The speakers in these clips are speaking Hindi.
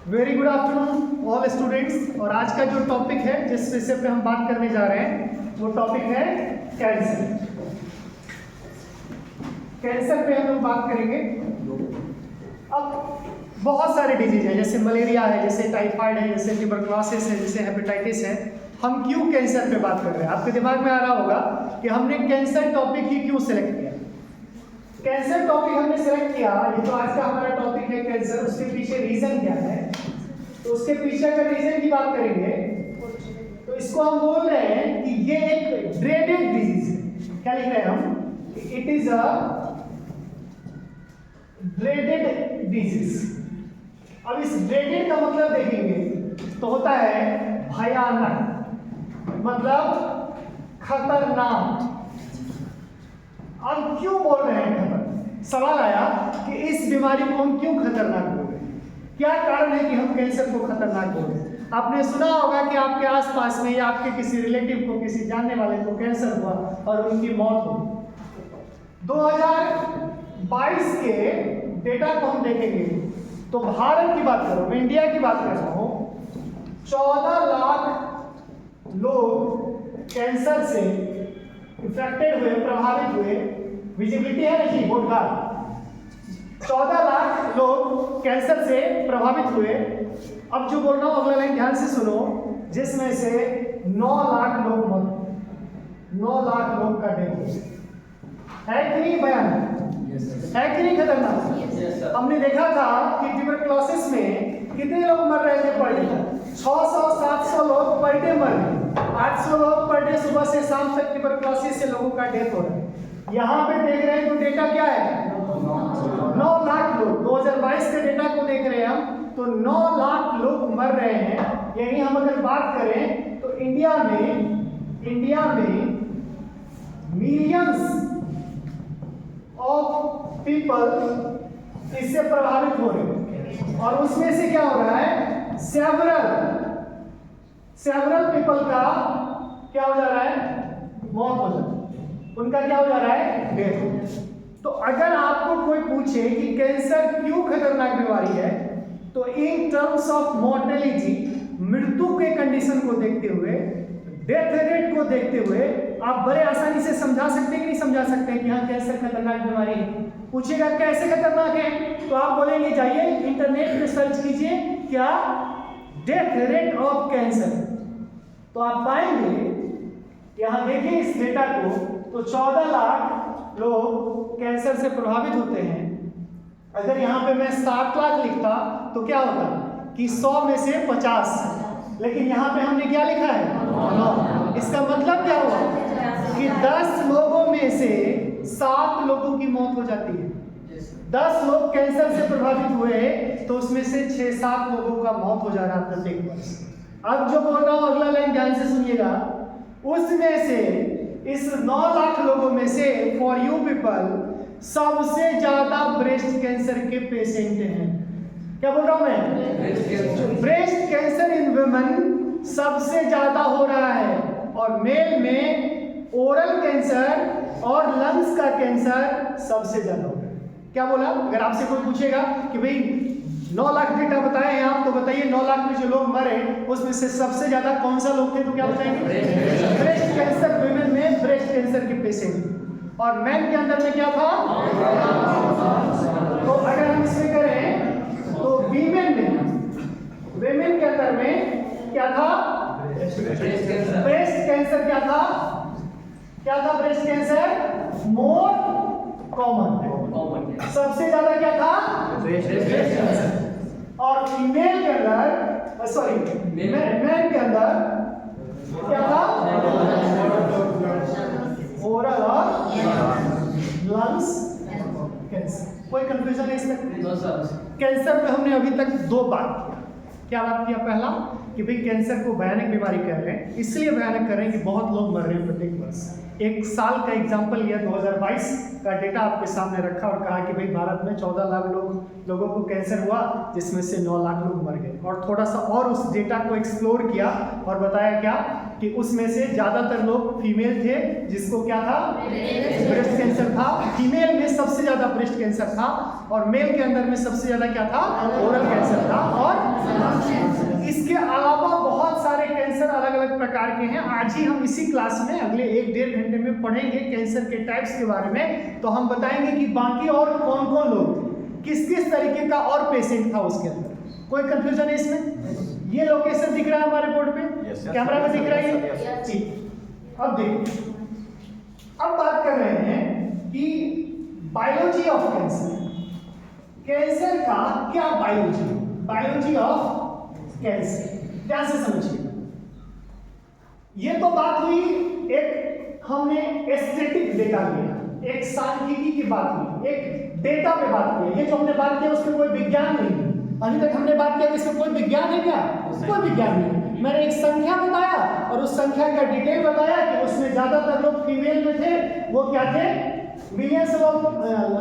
Very good afternoon all students. और आज का जो टॉपिक है, जिस विषय पे हम बात करने जा रहे हैं, वो टॉपिक है कैंसर। कैंसर पे हम लोग बात करेंगे। अब बहुत सारे डिजीज हैं, जैसे मलेरिया है, जैसे टाइफाइड है, जैसे ट्यूबरकुलोसिस है, जैसे हेपेटाइटिस है। हम क्यों कैंसर पे बात कर रहे हैं? आपके दिमाग में आ रहा होगा कि हमने कैंसर टॉपिक ही क्यों सिलेक्ट किया। कैंसर टॉपिक हमने सेलेक्ट किया, ये तो आज का हमारा टॉपिक है कैंसर। उसके पीछे रीजन क्या है, तो उसके पीछे अगर रीजन की बात करेंगे तो इसको हम बोल रहे हैं कि ये एक ड्रेडेड डिजीज है। क्या लिख रहे हैं हम? It is a dreaded disease. अब इस ड्रेडेड का मतलब देखेंगे तो होता है भयानक, मतलब खतरनाक। अब क्यों बोल रहे हैं खतरनाक? सवाल आया कि इस बीमारी को हम क्यों खतरनाक बोल रहे हैं, क्या कारण है कि हम कैंसर को खतरनाक बोल रहे हैं। आपने सुना होगा कि आपके आसपास में या आपके किसी रिलेटिव को, किसी जानने वाले को कैंसर हुआ और उनकी मौत हुई। 2022 के डेटा को हम देखेंगे तो भारत की बात करो, मैं इंडिया की बात कर रहा हूँ, 14 लाख लोग कैंसर से इन्फेक्टेड हुए, प्रभावित हुए। विजिबिलिटी है ना जी, बोर्ड का 14 लाख लोग कैंसर से प्रभावित हुए। अब जो बोल रहा हूं अगला लाइन ध्यान से सुनो, जिसमें से 9 लाख लोग मर, 9 लाख लोग का डेथ है कि नहीं बयान है कि नहीं खतरनाक? हमने देखा था कि ट्यूबरकुलोसिस में कितने लोग मर रहे थे पर डे? 600-700 लोग पर डे मर रहे, 800 लोग पर डे सुबह से शाम तक ट्यूबरकुलोसिस से लोगों का डेथ हो रहा है। यहाँ पे देख रहे हैं तो डेटा क्या है? 9 लाख लोग। 2022 के डेटा को देख रहे हैं हम तो 9 लाख लोग मर रहे हैं। यानी हम अगर बात करें तो इंडिया में मिलियंस ऑफ पीपल इससे प्रभावित हो रहे हैं। और उसमें से क्या हो रहा है? सेवरल पीपल का क्या हो जा रहा है? मौत हो जा रहा है, उनका क्या हो जा रहा है? डेथ हो जा रहा है। तो अगर आपको कोई पूछे कि कैंसर क्यों खतरनाक बीमारी है, तो इन टर्म्स ऑफ मॉर्टेलिटी, मृत्यु के कंडीशन को देखते हुए, डेथ रेट को देखते हुए आप बड़े आसानी से समझा सकते हैं कि नहीं समझा सकते कि हाँ कैंसर खतरनाक बीमारी है। पूछेगा कैसे खतरनाक है, तो आप बोलेंगे जाइए इंटरनेट पे सर्च कीजिए क्या डेथ रेट ऑफ कैंसर, तो आप पाएंगे। यहाँ देखिए इस डेटा को, तो 14 लाख लोग कैंसर से प्रभावित होते हैं। अगर यहाँ पे मैं 7 लाख लिखता तो क्या होता कि 100 में से 50, लेकिन यहाँ पे हमने क्या लिखा है? 9। इसका मतलब क्या हुआ कि 10 लोगों में से 7 लोगों की मौत हो जाती है। 10 लोग कैंसर से प्रभावित हुए तो उसमें से 6-7 लोगों का मौत हो जा रहा है प्रत्येक वर्ष। अब जो बोल रहा हूँ अगला लाइन ध्यान से सुनिएगा, उसमें से इस 9 लाख लोगों में से फॉर यू पीपल सबसे ज्यादा ब्रेस्ट कैंसर के पेशेंट हैं। क्या बोल रहा हूं मैं? ब्रेस्ट कैंसर इन वुमेन सबसे ज्यादा हो रहा है, और मेल में ओरल कैंसर और लंग्स का कैंसर सबसे ज्यादा हो रहा है। क्या बोला? अगर आपसे कोई पूछेगा कि भाई 9 लाख डेटा बताए हैं आप, तो बताइए 9 लाख में जो लोग मरे उसमें से सबसे ज्यादा कौन सा लोग थे, तो क्या बताएंगे? ब्रेस्ट कैंसर वुमेन में ब्रेस्ट कैंसर के पेशेंट। और मैन के अंदर में क्या था? तो अगर हम इसमें करें तो वीमेन के अंदर में क्या था? ब्रेस्ट कैंसर क्या था? ब्रेस्ट कैंसर मोर कॉमन, सबसे ज्यादा क्या था? Breast cancer. और फीमेल के अंदर, सॉरी मैन के अंदर क्या था? ओरल और लंग्स कैंसर। कोई कंफ्यूजन है इसमें? कैंसर पे हमने अभी तक 2 बात किया। क्या बात किया? पहला कि भाई कैंसर को भयानक बीमारी कह रहे हैं, इसलिए भयानक कर रहे हैं कि बहुत लोग मर रहे हैं प्रत्येक वर्ष। एक साल का एग्जाम्पल लिया, 2022 का डेटा आपके सामने रखा और कहा कि भाई भारत में 14 लाख लोगों को कैंसर हुआ, जिसमें से 9 लाख लोग मर गए। और थोड़ा सा और उस डेटा को एक्सप्लोर किया और बताया क्या कि उसमें से ज़्यादातर लोग फीमेल थे, जिसको क्या था? ब्रेस्ट कैंसर था। फीमेल में सबसे ज़्यादा ब्रेस्ट कैंसर था, और मेल के अंदर में सबसे ज़्यादा क्या था? ओरल कैंसर था और प्रकार के हैं। आज ही हम इसी क्लास में अगले 1-1.5 घंटे में पढ़ेंगे कैंसर के टाइप्स के बारे में। तो हम बताएंगे कि बाकी और कौन कौन लोग थे, किस किस तरीके का और पेशेंट था उसके अंदर। कोई कंफ्यूजन है इसमें? ये लोकेशन दिख रहा है हमारे बोर्ड पे, कैमरा में दिख रहा है ठीक। अब देखिए, अब बात कर रहे हैं कि बायोलॉजी ऑफ कैंसर, कैंसर का क्या बायोलॉजी, बायोलॉजी ऑफ कैंसर। ध्यान से समझिए, ये तो बात हुई, एक हमने एस्थेटिक डेटा लिया, एक सांख्यिकी की बात हुई, एक डेटा पे बात की। ये जो हमने बात किया उसमें कोई विज्ञान नहीं है। अभी तक हमने बात किया इसमें कोई विज्ञान है क्या? कोई विज्ञान नहीं। मैंने एक संख्या बताया और उस संख्या का डिटेल बताया कि उसमें ज्यादातर लोग फीमेल में थे। वो क्या थे? मिलियंस लोग,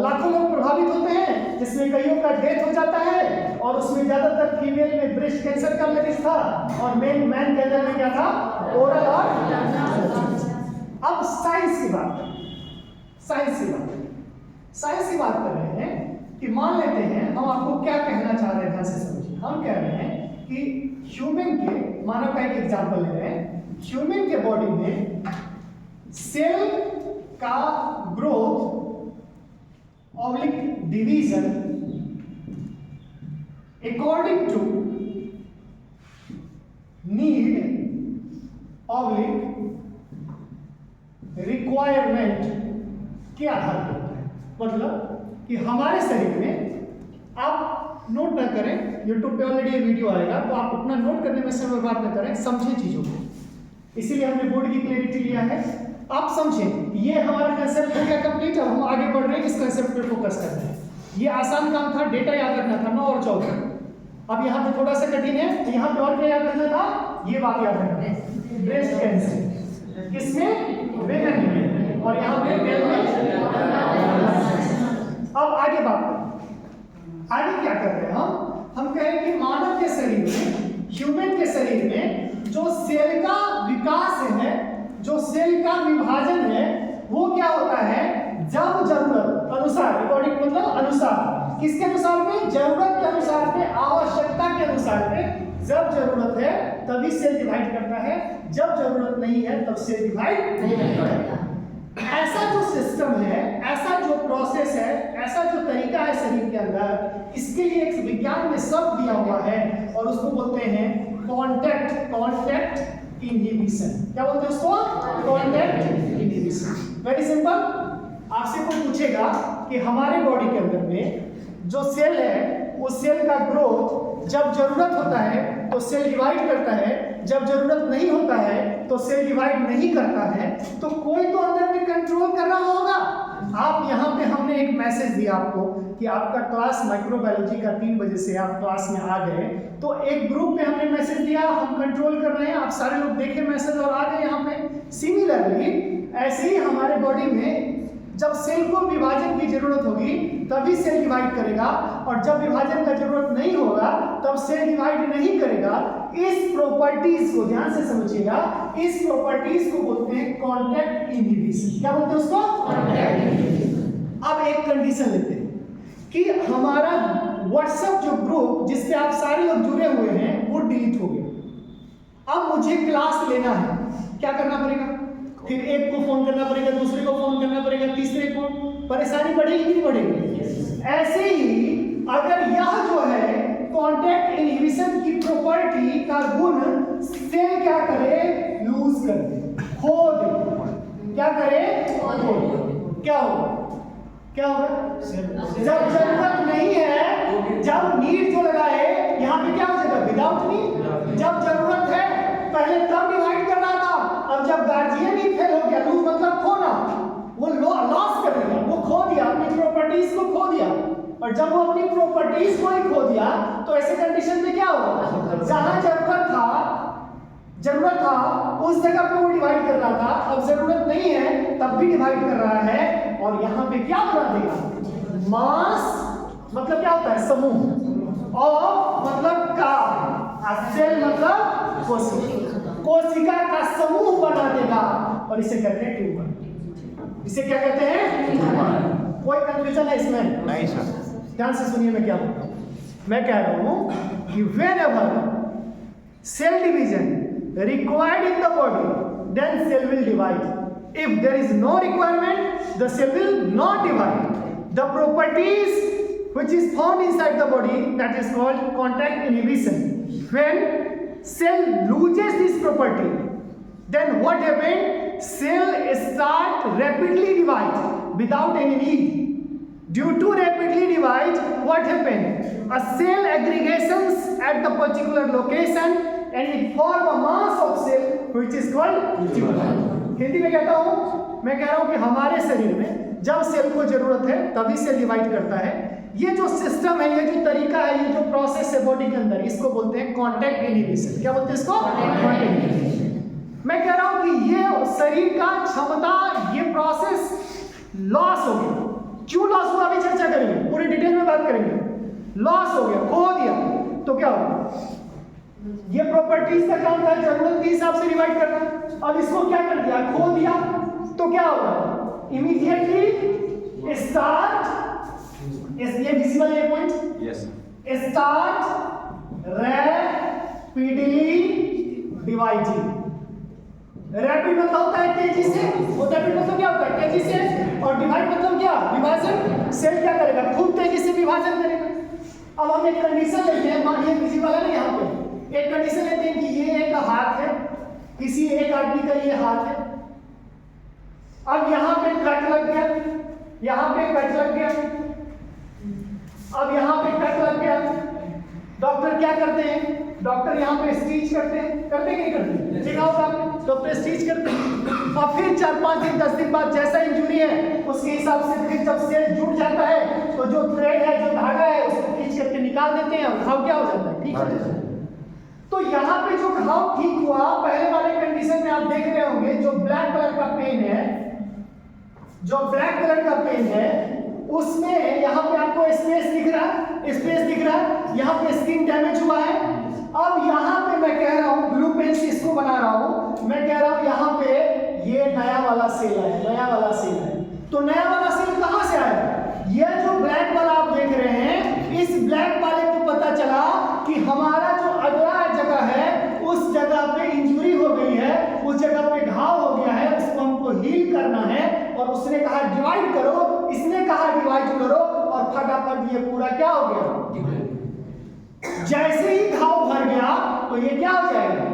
लाखों लोग प्रभावित होते हैं, जिसमें कईयों का डेथ हो जाता है। और उसमें ज्यादातर फीमेल में ब्रेस्ट कैंसर का मरीज था और मैन के अंदर में क्या था? ओरल और। अब साइंस की बात करें, साइंस की बात कर रहे हैं कि मान लेते हैं, हम आपको क्या कहना चाह रहे हैं, ध्यान से समझिए। हम कह रहे हैं कि ह्यूमन के, मानव का एक एग्जांपल ले रहे हैं, ह्यूमन के बॉडी में सेल का growth oblique division according to need oblique requirement के आधार पर होता है। मतलब कि हमारे शरीर में, आप नोट ना करें, यूट्यूब पे ऑलरेडी ये वीडियो आएगा, तो आप अपना नोट करने में समय बर्बाद न करें, समझें चीजों को। इसीलिए हमने बोर्ड की क्लैरिटी लिया है। आप समझें, ये हमारा कंसेप्ट हो गया कंप्लीट। अब हम आगे बढ़ रहे हैं, इस कंसेप्ट पे फोकस करना है। ये आसान काम था, डेटा याद रखना था 9 और 14। अब यहाँ पे थोड़ा सा कठिन है, तो यहाँ पे और क्या याद रखना था? ये बात याद रखना है, ब्रेस्ट कैंसर किसमें? वेमेन में, और यहाँ पे मेल में। अब आगे बात करें, आगे क्या कर रहे हैं हम कह रहे हैं कि मानव के शरीर में, ह्यूमन के शरीर में जो सेल का विकास है, जो सेल का विभाजन है, वो क्या होता है? जब जरूरत अनुसार, अकॉर्डिंग मतलब अनुसार, किसके अनुसार पे? जरूरत के अनुसार पे, आवश्यकता के अनुसार पे। जब जरूरत है तभी सेल डिवाइड करता है, जब जरूरत नहीं है तब सेल डिवाइड नहीं करता। ऐसा जो सिस्टम है, ऐसा जो प्रोसेस है, ऐसा जो तरीका है शरीर के अंदर, इसके लिए एक विज्ञान में शब्द दिया हुआ है और उसको बोलते हैं कॉन्टैक्ट इनहिबिशन। क्या बोलते हैं उसको? Contact inhibition. Very simple. आपसे कोई पूछेगा कि हमारे बॉडी के अंदर में जो सेल है, उस सेल का ग्रोथ जब जरूरत होता है तो सेल डिवाइड करता है, जब जरूरत नहीं होता है तो सेल डिवाइड नहीं करता है। तो कोई तो अंदर में कंट्रोल कर रहा होगा। आप यहाँ पे, हमने एक मैसेज दिया आपको कि आपका क्लास माइक्रोबायोलॉजी का 3 बजे से आप क्लास में आ गए, तो एक ग्रुप में हमने मैसेज दिया, हम कंट्रोल कर रहे हैं। आप सारे लोग देखे मैसेज और आ गए यहाँ पे। सिमिलरली ऐसे ही हमारे बॉडी में जब सेल को विभाजन की जरूरत होगी तभी सेल डिवाइड करेगा, और जब विभाजन का जरूरत नहीं होगा तब सेल डिवाइड नहीं करेगा। इस प्रॉपर्टीज को ध्यान से समझिएगा, इस प्रॉपर्टीज को बोलते हैं कॉन्टैक्ट इनहिबिशन। क्या बोलते हैं उसको? Contact inhibition. अब एक कंडीशन लेते हैं कि हमारा व्हाट्सएप जो ग्रुप जिसपे आप सारे लोग जुड़े हुए हैं वो डिलीट हो गया। अब मुझे क्लास लेना है, क्या करना पड़ेगा? फिर एक को फोन करना पड़ेगा, दूसरे को फोन करना पड़ेगा, तीसरे को। परेशानी बढ़ेगी कि नहीं बढ़ेगी? ऐसे ही अगर यह जो है कॉन्टैक्ट इनहिबिशन की प्रॉपर्टी का गुण सेल क्या करे? लूज कर दे, खो दे। क्या करे? खो दे। क्या होगा? क्या होगा? जब जरूरत नहीं है, जब नीड जो लगा है, यहाँ पे क्या हो जाएगा? Without need. जब जरूरत है पहले तब डिवाइड कर रहा था, अब जब गार्जियन ही फेल हो गया, लूज मतलब खोना, वो लॉस कर दिया, वो खो दिया, अपनी प्रॉपर्टीज को खो दिया। और जब वो अपनी प्रॉपर्टीज को ही खो दिया तो ऐसे कंडीशन में क्या होगा? जहां जरूरत था उस जगह पे वो डिवाइड कर रहा था, अब जरूरत नहीं है तब भी डिवाइड कर रहा है। और यहाँ पे क्या बना देगा? मास मतलब क्या होता है? समूह। और मतलब का, सेल मतलब कोशिका का समूह बना देगा, और इसे कहते हैं ट्यूमर। इसे क्या कहते हैं? ट्यूमर। कोई कंफ्यूजन है इसमें? नहीं सर। ध्यान से सुनिए, मैं क्या बोल रहा हूं। मैं कह रहा हूं कि whenever cell division required in the body, then cell will divide. If there is no requirement, the cell will not divide. The properties which is found inside the body, that is called contact inhibition. When cell loses this property, then what happened? Cell start rapidly divide without any need. Due to rapidly divide, what happened? A cell aggregations at the particular location and it form a mass of cell which is called tumor. Hindi में कहता हूँ, मैं कह रहा हूँ कि हमारे शरीर में जब सेल को जरूरत है तभी सेल डिवाइड करता है। ये जो सिस्टम है, ये जो तरीका है, ये जो प्रोसेस है बॉडी के अंदर, इसको बोलते हैं कॉन्टैक्ट इनहिबिशन। क्या बोलते हैं इसको? Contact inhibition. मैं कह रहा हूँ कि ये शरीर का क्षमता, ये प्रोसेस लॉस हो गया। क्यों लॉस हुआ अभी चर्चा करेंगे, पूरी डिटेल में बात करेंगे। लॉस हो गया, खो दिया, तो क्या होगा? ये प्रॉपर्टीज का काम था जरूरत के हिसाब से डिवाइड करना। अब इसको क्या कर दिया? खो दिया, तो क्या होगा? इमीडिएटली स्टार्ट, ये विजिबल है point, yes, start rapidly dividing. Rapid मतलब होता है तेजी से, वो रैपिड मतलब क्या होता है? तेजी से, और डिवाइड मतलब क्या? विभाजन। सेल क्या करेगा? खूब तेजी से विभाजन करेगा। अब हम एक कंडीशन लेते हैं, मान लीजिए विजिबल है ना, यहाँ पे एक कंडीशन लेते हैं कि ये एक हाथ है, किसी एक आदमी का ये हाथ है। अब यहाँ पे कट लग गया, यहाँ पे कट लग गया, अब यहाँ पे कट लग गया। डॉक्टर क्या करते हैं? डॉक्टर यहाँ पे स्टिच करते हैं, करते कि नहीं करते? देखा होगा आपने, डॉक्टर स्टिच करते हैं। और फिर 4-5 दिन 10 दिन बाद जैसा इंजरी है उसके हिसाब से फिर जब सेल जुड़ जाता है तो जो थ्रेड है, जो धागा है, उसको खींच करके निकाल देते हैं और घाव क्या हो जाता है? ठीक हो जाता है। तो यहाँ पे जो घाव ठीक हुआ, पहले वाले कंडीशन में आप देख रहे होंगे, जो ब्लैक कलर का पेन है, जो ब्लैक कलर का पेन है, उसमें यहाँ पे आपको स्पेस दिख रहा है, स्पेस दिख रहा है, यहाँ पे स्किन डैमेज हुआ है। अब यहाँ पे मैं कह रहा हूँ, ब्लू पेन से इसको बना रहा हूँ, मैं कह रहा हूँ यहाँ पे ये नया वाला सेल है, नया वाला सेल है। तो नया वाला सेल कहाँ से आया? ये जो ब्लैक वाला आप देख रहे हैं, इस ब्लैक वाले को पता चला कि हमारा जो अगला जगह है, उस जगह पे इंजरी हो गई है, उस जगह पे घाव हो गया है, उसको हमको हील करना है। और उसने कहा डिवाइड करो, इसने कहा डिवाइड करो, और फटाफट ये पूरा क्या हो गया? जैसे ही घाव भर गया तो ये क्या हो जाएगा?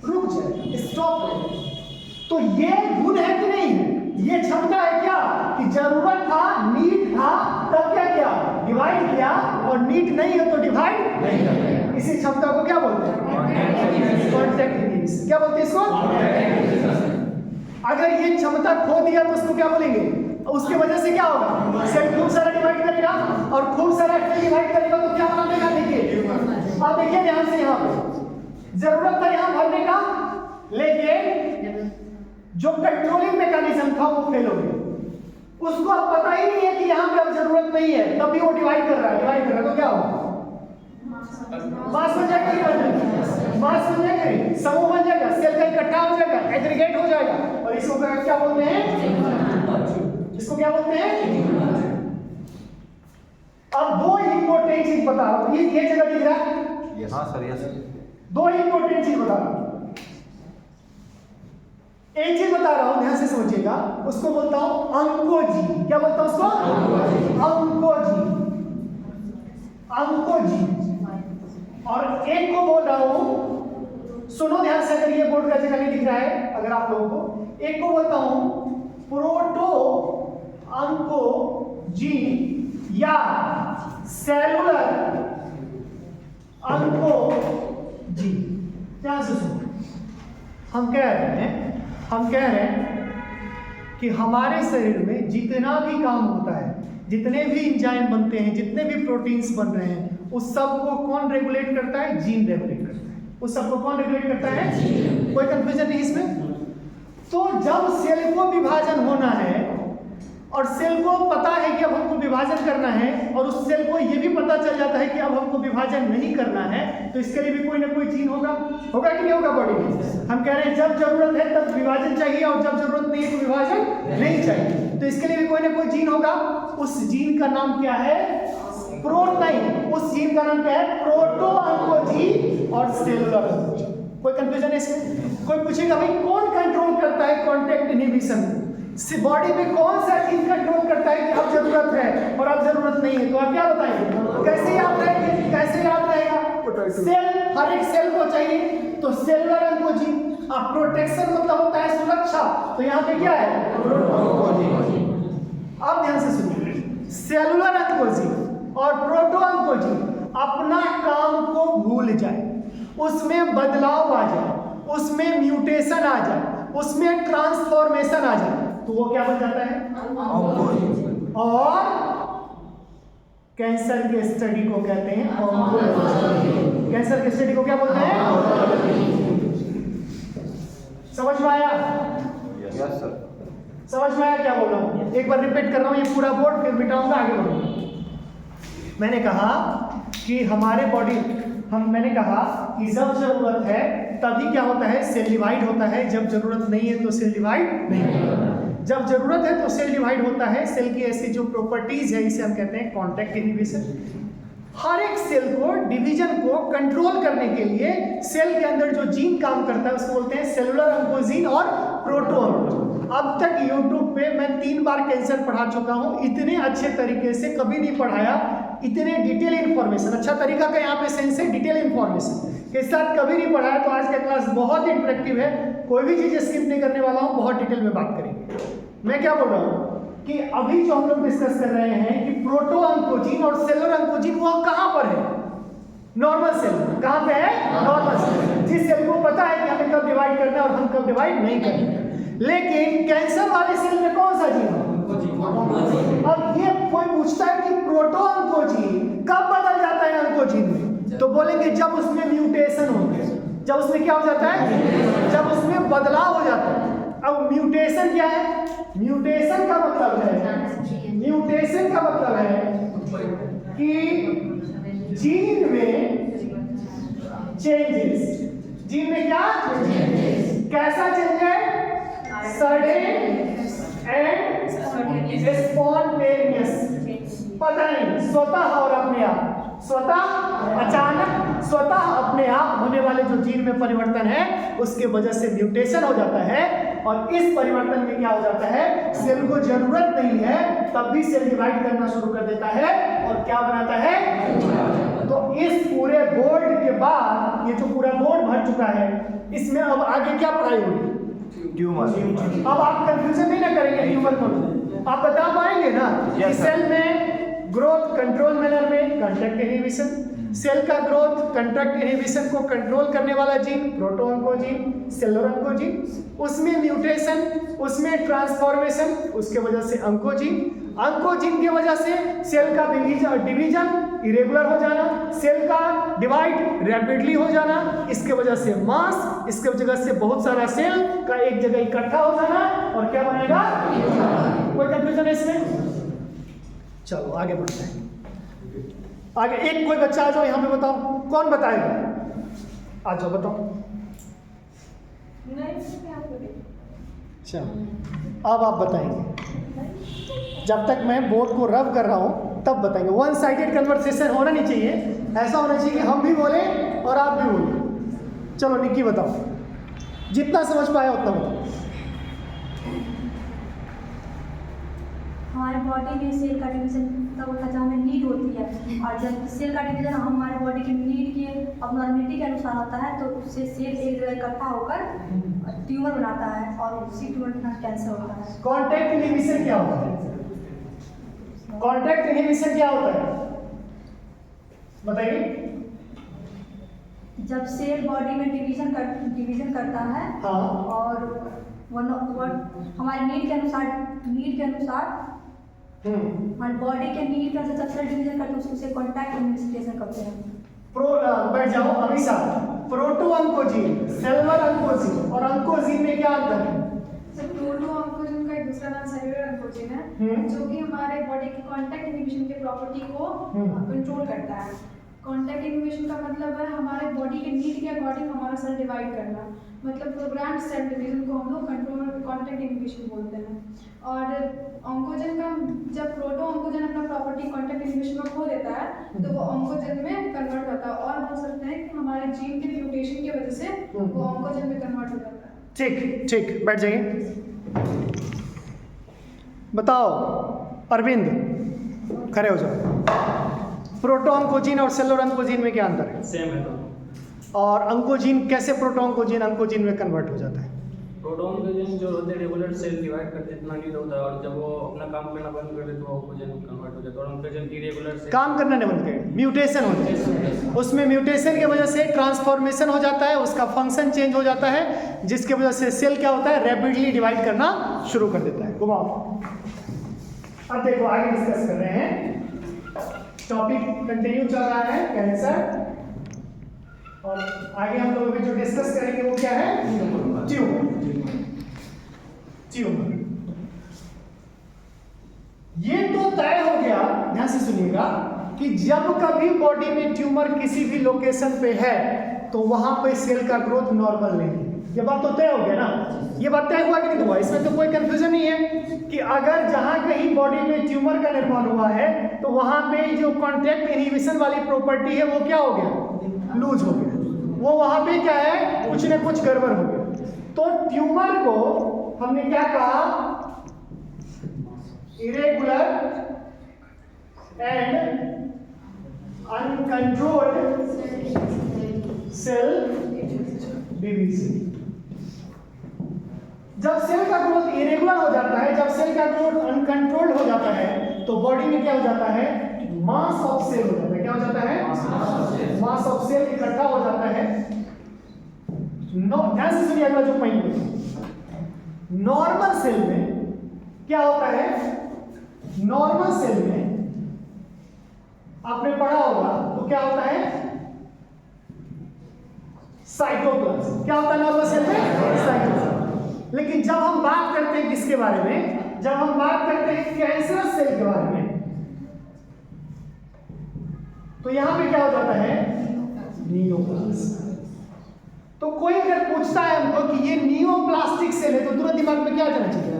रुक जाएगा, स्टॉप हो जाएगा। तो ये गुण है कि नहीं है? ये क्षमता है क्या कि जरूरत था, नीड था, तब क्या किया? डिवाइड किया, और नीड नहीं है तो डिवाइड नहीं करना। इसी क्षमता को क्या बोलते हैं? Contact inhibition. क्या बोलते हैं इसको? अगर ये क्षमता खो दिया तो उसको क्या बोलेंगे? उसके वजह से क्या होगा? सेल खूब सारा डिवाइड करेगा, और खूब सारा डिवाइड करेगा तो क्या बना देगा? देखिए, अब देखिए ध्यान से, यहाँ पे जरूरत था यहाँ भरने का, लेकिन जो कंट्रोलिंग मैकेनिज्म था वो फेल हो गया। उसको अब पता ही नहीं है कि यहाँ पे अब जरूरत नहीं है, तब भी वो डिवाइड कर रहा है, डिवाइड कर रहा है। तो क्या होगा? मास बन जाएगा, मास बन जाएगा, समूह बन जाएगा, सेल का इकट्ठा हो जाएगा, एग्रीगेट हो जाएगा, और इसको क्या बोलते हैं? इसको क्या बोलते हैं? अब दो इंपॉर्टेंट चीज बता रहा हूं, ये जगह दिख रहा है? हाँ सर, यस। दो इंपॉर्टेंट चीज बता रहा हूं। एक चीज बता रहा हूं, ध्यान से समझिएगा, उसको बोलता हूं अंकोजी। क्या बोलता हूं उसको? अंकोजी, अंकोजी। और एक को बोल रहा हूं, सुनो ध्यान से, अगर ये बोर्ड का जगह नहीं दिख रहा है अगर आप लोगों को, एक को बोलता हूं प्रोटो अंकोजी या सेलुलर अंकोजी। ध्यान से सुनो, हम कह रहे हैं कि हमारे शरीर में जितना भी काम होता है, जितने भी एंजाइम बनते हैं, जितने भी प्रोटीन्स बन रहे हैं, उस सब को कौन रेगुलेट करता है? जीन रेगुलेट करता है। उस सब को कौन रेगुलेट करता है? कोई कंफ्यूजन नहीं इसमें? तो जब सेल को विभाजन होना है, और सेल को पता है कि अब हमको विभाजन करना है, और उस सेल को ये भी पता चल जाता है कि अब हमको विभाजन नहीं करना है, तो इसके लिए भी कोई ना कोई जीन होगा कि नहीं होगा बॉडी में? हम कह रहे हैं जब जरूरत है तब विभाजन चाहिए, और जब जरूरत नहीं है तो विभाजन नहीं चाहिए, तो इसके लिए भी कोई ना कोई जीन होगा। उस जीन का नाम क्या है? प्रोटीन। उस जीन का नाम क्या है? प्रोटो अंकोजी और सेलुलर अंकोजी। कोई कंफ्यूजन है इसमें? कोई पूछेगा भाई कौन कंट्रोल करता है कॉन्टैक्ट इनहिबिशन को? बॉडी में कौन सा चीज कंट्रोल करता है कि अब जरूरत है और अब जरूरत नहीं है? तो आप क्या बताएंगे? कैसे याद रहेंगे? कैसे याद रहेगा? सेल, हर एक सेल को चाहिए तो सेलुलर ऑन्कोजीन। अब प्रोटेक्शन मतलब होता है सुरक्षा, तो यहाँ पे क्या है? अब ध्यान से सुनिए, सेलुलर ऑन्कोजीन और प्रोटो ऑन्कोजीन अपना काम को भूल जाए, उसमें बदलाव आ जाए, उसमें म्यूटेशन आ जाए, उसमें ट्रांसफॉर्मेशन आ जाए, तो वो क्या बन जाता है? ऑन्कोजीन। और कैंसर के स्टडी को कहते हैं ऑन्कोलॉजी। कैंसर के स्टडी को क्या बोलते हैं? समझ में आया? Yes sir. समझ में आया क्या बोल रहा हूँ? एक बार रिपीट कर रहा हूँ ये पूरा बोर्ड, फिर मिटाऊंगा, आगे बढ़ूंगा। मैंने कहा कि हमारे बॉडी मैंने कहा कि जब जरूरत है तभी क्या होता है? सेल डिवाइड होता है। जब जरूरत नहीं है तो सेल डिवाइड नहीं होता। जब जरूरत है तो सेल डिवाइड होता है। सेल की ऐसी जो प्रॉपर्टीज है इसे हम कहते हैं कॉन्टैक्ट इनहिबिशन। हर एक सेल को, डिवीजन को कंट्रोल करने के लिए सेल के अंदर जो जीन काम करता है उसको बोलते हैं सेलुलर ऑन्कोजीन और प्रोटो ऑन्कोजीन। अब तक YouTube पे मैं 3 बार कैंसर पढ़ा चुका हूँ, इतने अच्छे तरीके से कभी नहीं पढ़ाया, इतने डिटेल इन्फॉर्मेशन, अच्छा तरीका का यहाँ पे सेंस है, डिटेल इन्फॉर्मेशन के साथ कभी नहीं पढ़ाया। तो आज का क्लास बहुत इंटरेक्टिव है, कोई भी चीज़ स्किप नहीं करने वाला हूँ, बहुत डिटेल में बात करेंगे। मैं क्या बोल रहा हूँ कि अभी जो हम लोग डिस्कस कर रहे हैं कि प्रोटो ऑन्कोजीन और सेलुलर ऑन्कोजीन वो कहाँ पर है? Normal cell. कहाँ पे है? Normal cell. जिस सेल को पता है कि हमें कब डिवाइड करना है और हम कब डिवाइड नहीं करना। लेकिन कैंसर वाले सेल में कौन सा जीन है? अब ये कोई पूछता है कि प्रोटो ऑन्कोजीन कब बदल जाता है ऑन्कोजीन में, तो बोलेंगे जब उसमें म्यूटेशन हो गया। जब उसमें क्या हो जाता है? जब उसमें बदलाव हो जाता है। अब म्यूटेशन क्या है? म्यूटेशन का मतलब है, म्यूटेशन का मतलब है कि जीन में चेंजेस। जीन में क्या? कैसा चेंज है? Sudden and spontaneous. पता नहीं, स्वतः और अपने आप, स्वतः, अचानक, स्वतः अपने आप होने वाले जो जीन में परिवर्तन है उसके वजह से म्यूटेशन हो जाता है। और इस परिवर्तन में क्या हो जाता है? सेल को जरूरत नहीं है तब भी सेल डिवाइड करना शुरू कर देता है और क्या बनाता है? तो इस पूरे बोर्ड के बाद ये जो पूरा बोर्ड भर चुका है इसमें अब आगे क्या पढ़ाई होगी? ट्यूमर। अब आप कंफ्यूजन नहीं ना करेंगे ट्यूमर को, आप बता पाएंगे ना कि सेल में ग्रोथ कंट्रोल मैनर में कॉन्टैक्ट इनहिबिशन, सेल का ग्रोथ कॉन्टैक्ट इनहिबिशन को कंट्रोल करने वाला gene proto oncogene, cellular oncogene, उसमें म्यूटेशन, उसमें ट्रांसफॉर्मेशन, उसके वजह से ऑन्कोजीन, ऑन्कोजीन की वजह से सेल का डिवीजन इरेगुलर हो जाना, सेल का डिवाइड रैपिडली हो जाना, इसके वजह से मास, इसके वजह से बहुत सारा सेल का एक जगह इकट्ठा हो जाना और क्या बनेगा? कोई कंफ्यूजन है इसमें? चलो आगे बढ़ते हैं। आगे एक कोई बच्चा आ जाओ यहाँ पे, बताओ कौन बताएगा? आ जाओ बताओ। अच्छा अब आप बताएंगे, जब तक मैं बोर्ड को रब कर रहा हूँ तब बताएंगे। वन साइडेड कन्वर्सेशन होना नहीं चाहिए, ऐसा होना चाहिए कि हम भी बोले और आप भी बोले। चलो निक्की बताओ, जितना समझ पाया उतना बताओ। हमारे बॉडी में सेल का डिवीजन तब होता है जब हमें नीड होती है, और जब सेल का डिवीजन हमारे बॉडी की नीड के अबनॉर्मलिटी के अनुसार होता है तो उससे सेल एक जगह इकट्ठा होकर ट्यूमर बनाता है और उसी ट्यूमर का कैंसर होता है। कॉन्टैक्ट इनहिबिशन क्या होता है? कॉन्टैक्ट इनहिबिशन क्या होता है बताइए? जब सेल बॉडी में डिवीजन करता है, हाँ। और हमारे नीड के अनुसार हमारे बॉडी के नीड का जब सेल डिवीजन करते हैं उसे कॉन्टैक्ट इनहिबिशन कहते हैं। बैठ जाओ हमेशा। प्रोटो ऑन्कोजीन, सेलुलर ऑन्कोजीन और ऑन्कोजीन में क्या अंतर है? प्रोटो ऑन्कोजीन का एक दूसरा नाम सेलुलर ऑन्कोजीन है, जो कि हमारे बॉडी की कॉन्टैक्ट इनहिबिशन के प्रॉपर्टी को कंट्रोल करता है। कॉन्टैक्ट इनहिबिशन का मतलब है हमारे बॉडी के नीड के अकॉर्डिंग हमारा सेल डिवाइड करना, मतलब प्रोग्राम्ड सेल डिवीजन को हम लोग कंट्रोल कॉन्टैक्ट इनहिबिशन बोलते हैं। और ऑन्कोजन का जब प्रोटो ऑन्कोजन अपना प्रॉपर्टी कॉन्टैक्ट इनहिबिशन को खो देता है तो वो ऑन्कोजन में कन्वर्ट होता है, और बोल सकते हैं कि हमारे जीन के म्यूटेशन इरिटेशन की वजह से वो ऑन्कोजन में कन्वर्ट हो जाता है। ठीक ठीक, बैठ जाइए। बताओ अरविंद, खड़े हो जाओ। प्रोटॉन कोजीन और सेलुलर अंकोजीन में क्या अंतर है? सेम है। तो और अंकोजीन कैसे प्रोटॉन कोजीन अंकोजीन में कन्वर्ट हो जाता है? प्रोटॉन कोजीन जो होते हैं रेगुलर सेल डिवाइड करते इतना नीड होता है, और जब वो अपना काम करना बंद कर दे तो ऑन्कोजन कन्वर्ट हो जाता है। और ऑन्कोजन इरेगुलर सेल काम करना नहीं बंद करे, म्यूटेशन होता है। उसमें म्यूटेशन की वजह से ट्रांसफॉर्मेशन हो जाता है, उसका फंक्शन चेंज हो जाता है, जिसकी वजह से सेल क्या होता है, रैपिडली डिवाइड करना शुरू कर देता है। घुमाओ। अब देखो आगे डिस्कस कर रहे हैं, टॉपिक कंटिन्यू चल रहा है कैंसर, और आगे हम लोग जो डिस्कस करेंगे वो क्या है? ट्यूमर। ट्यूमर ये तो तय हो गया, ध्यान से सुनिएगा, कि जब कभी बॉडी में ट्यूमर किसी भी लोकेशन पे है तो वहां पे सेल का ग्रोथ नॉर्मल नहीं है। ये बात तो तय हो गया ना? ये बात तय हुआ कि नहीं हुआ? इसमें तो कोई कंफ्यूजन नहीं है कि अगर जहां कहीं बॉडी में ट्यूमर का निर्माण हुआ है तो वहां पे जो कॉन्टैक्ट इनहिबिशन वाली प्रॉपर्टी है वो क्या हो गया? लूज हो गया। वो वहां पे क्या है, कुछ न कुछ गड़बड़ हो गया। तो ट्यूमर को हमने क्या कहा? Irregular and uncontrolled cell division. जब सेल का ग्रोथ इरेगुलर हो जाता है, जब सेल का ग्रोथ अनकंट्रोल्ड हो जाता है, तो बॉडी में क्या हो जाता है? मास ऑफ सेल हो जाता है। क्या हो जाता है? मास ऑफ सेल इकट्ठा हो जाता है। ध्यान से सुनिए अगला जो पॉइंट है। नॉर्मल सेल में क्या होता है? नॉर्मल सेल में आपने पढ़ा होगा तो क्या होता है? साइटोप्लाज्म। क्या होता है नॉर्मल सेल में? साइटोप्लाज्म। लेकिन जब हम बात करते हैं किसके बारे में? जब हम बात करते हैं कैंसरस सेल के बारे में, तो यहां पे क्या हो जाता है? नियोप्लाज्म। तो कोई अगर पूछता है हमको कि ये नियोप्लास्टिक सेल है तो तुरंत दिमाग में क्या जाना चाहिए?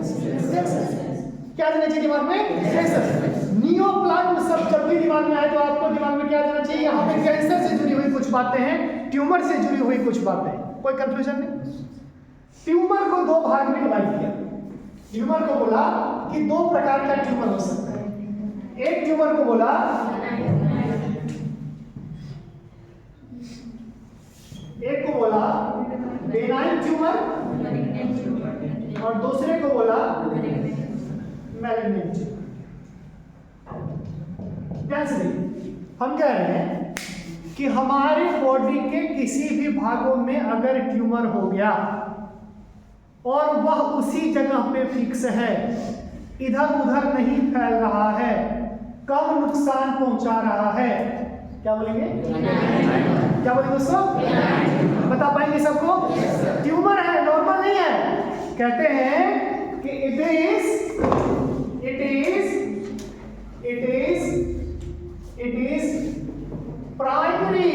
क्या जाना चाहिए दिमाग में? कैंसर। नियोप्लाज्म सब जब भी दिमाग में आए तो आपको दिमाग में क्या जाना चाहिए? यहाँ पे कैंसर से जुड़ी हुई कुछ बातें हैं, ट्यूमर से जुड़ी हुई कुछ बातें, कोई कंफ्यूजन नहीं। ट्यूमर को दो भाग में डिवाइड किया। ट्यूमर को बोला कि दो प्रकार का ट्यूमर हो सकता है। एक ट्यूमर को बोला बेनाइन ट्यूमर, और दूसरे को बोला मैलिग्नेंट ट्यूमर। हम कह रहे हैं कि हमारे बॉडी के किसी भी भागों में अगर ट्यूमर हो गया और वह उसी जगह पे फिक्स है, इधर उधर नहीं फैल रहा है, कम नुकसान पहुंचा रहा है, क्या बोलेंगे? क्या बोलेंगे दोस्तों? बता पाएंगे सबको? ट्यूमर है, नॉर्मल नहीं है। कहते हैं कि it is primary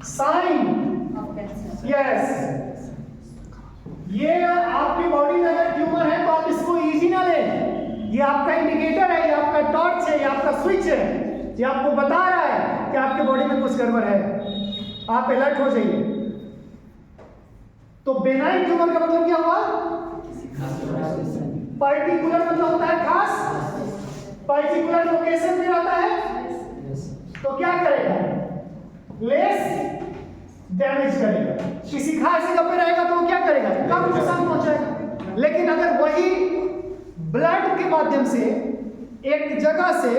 sign. Yes, ये आपकी बॉडी में अगर ट्यूमर है तो आप इसको इजी ना लें। ये आपका इंडिकेटर है, ये आपका टॉर्च है, ये आपका स्विच है, ये आपको बता रहा है कि आपके बॉडी में कुछ गड़बड़ है, आप अलर्ट हो जाइए। तो बेनाइन ट्यूमर का मतलब क्या हुआ? पर्टिकुलर मतलब होता है खास, पर्टिकुलर लोकेशन में रहता है, तो क्या करेगा? लेस डैमेज करेगा। किसी खास जगह पे रहेगा तो वो क्या करेगा? कम नुकसान पहुंचाएगा। लेकिन अगर वही ब्लड के माध्यम से एक जगह से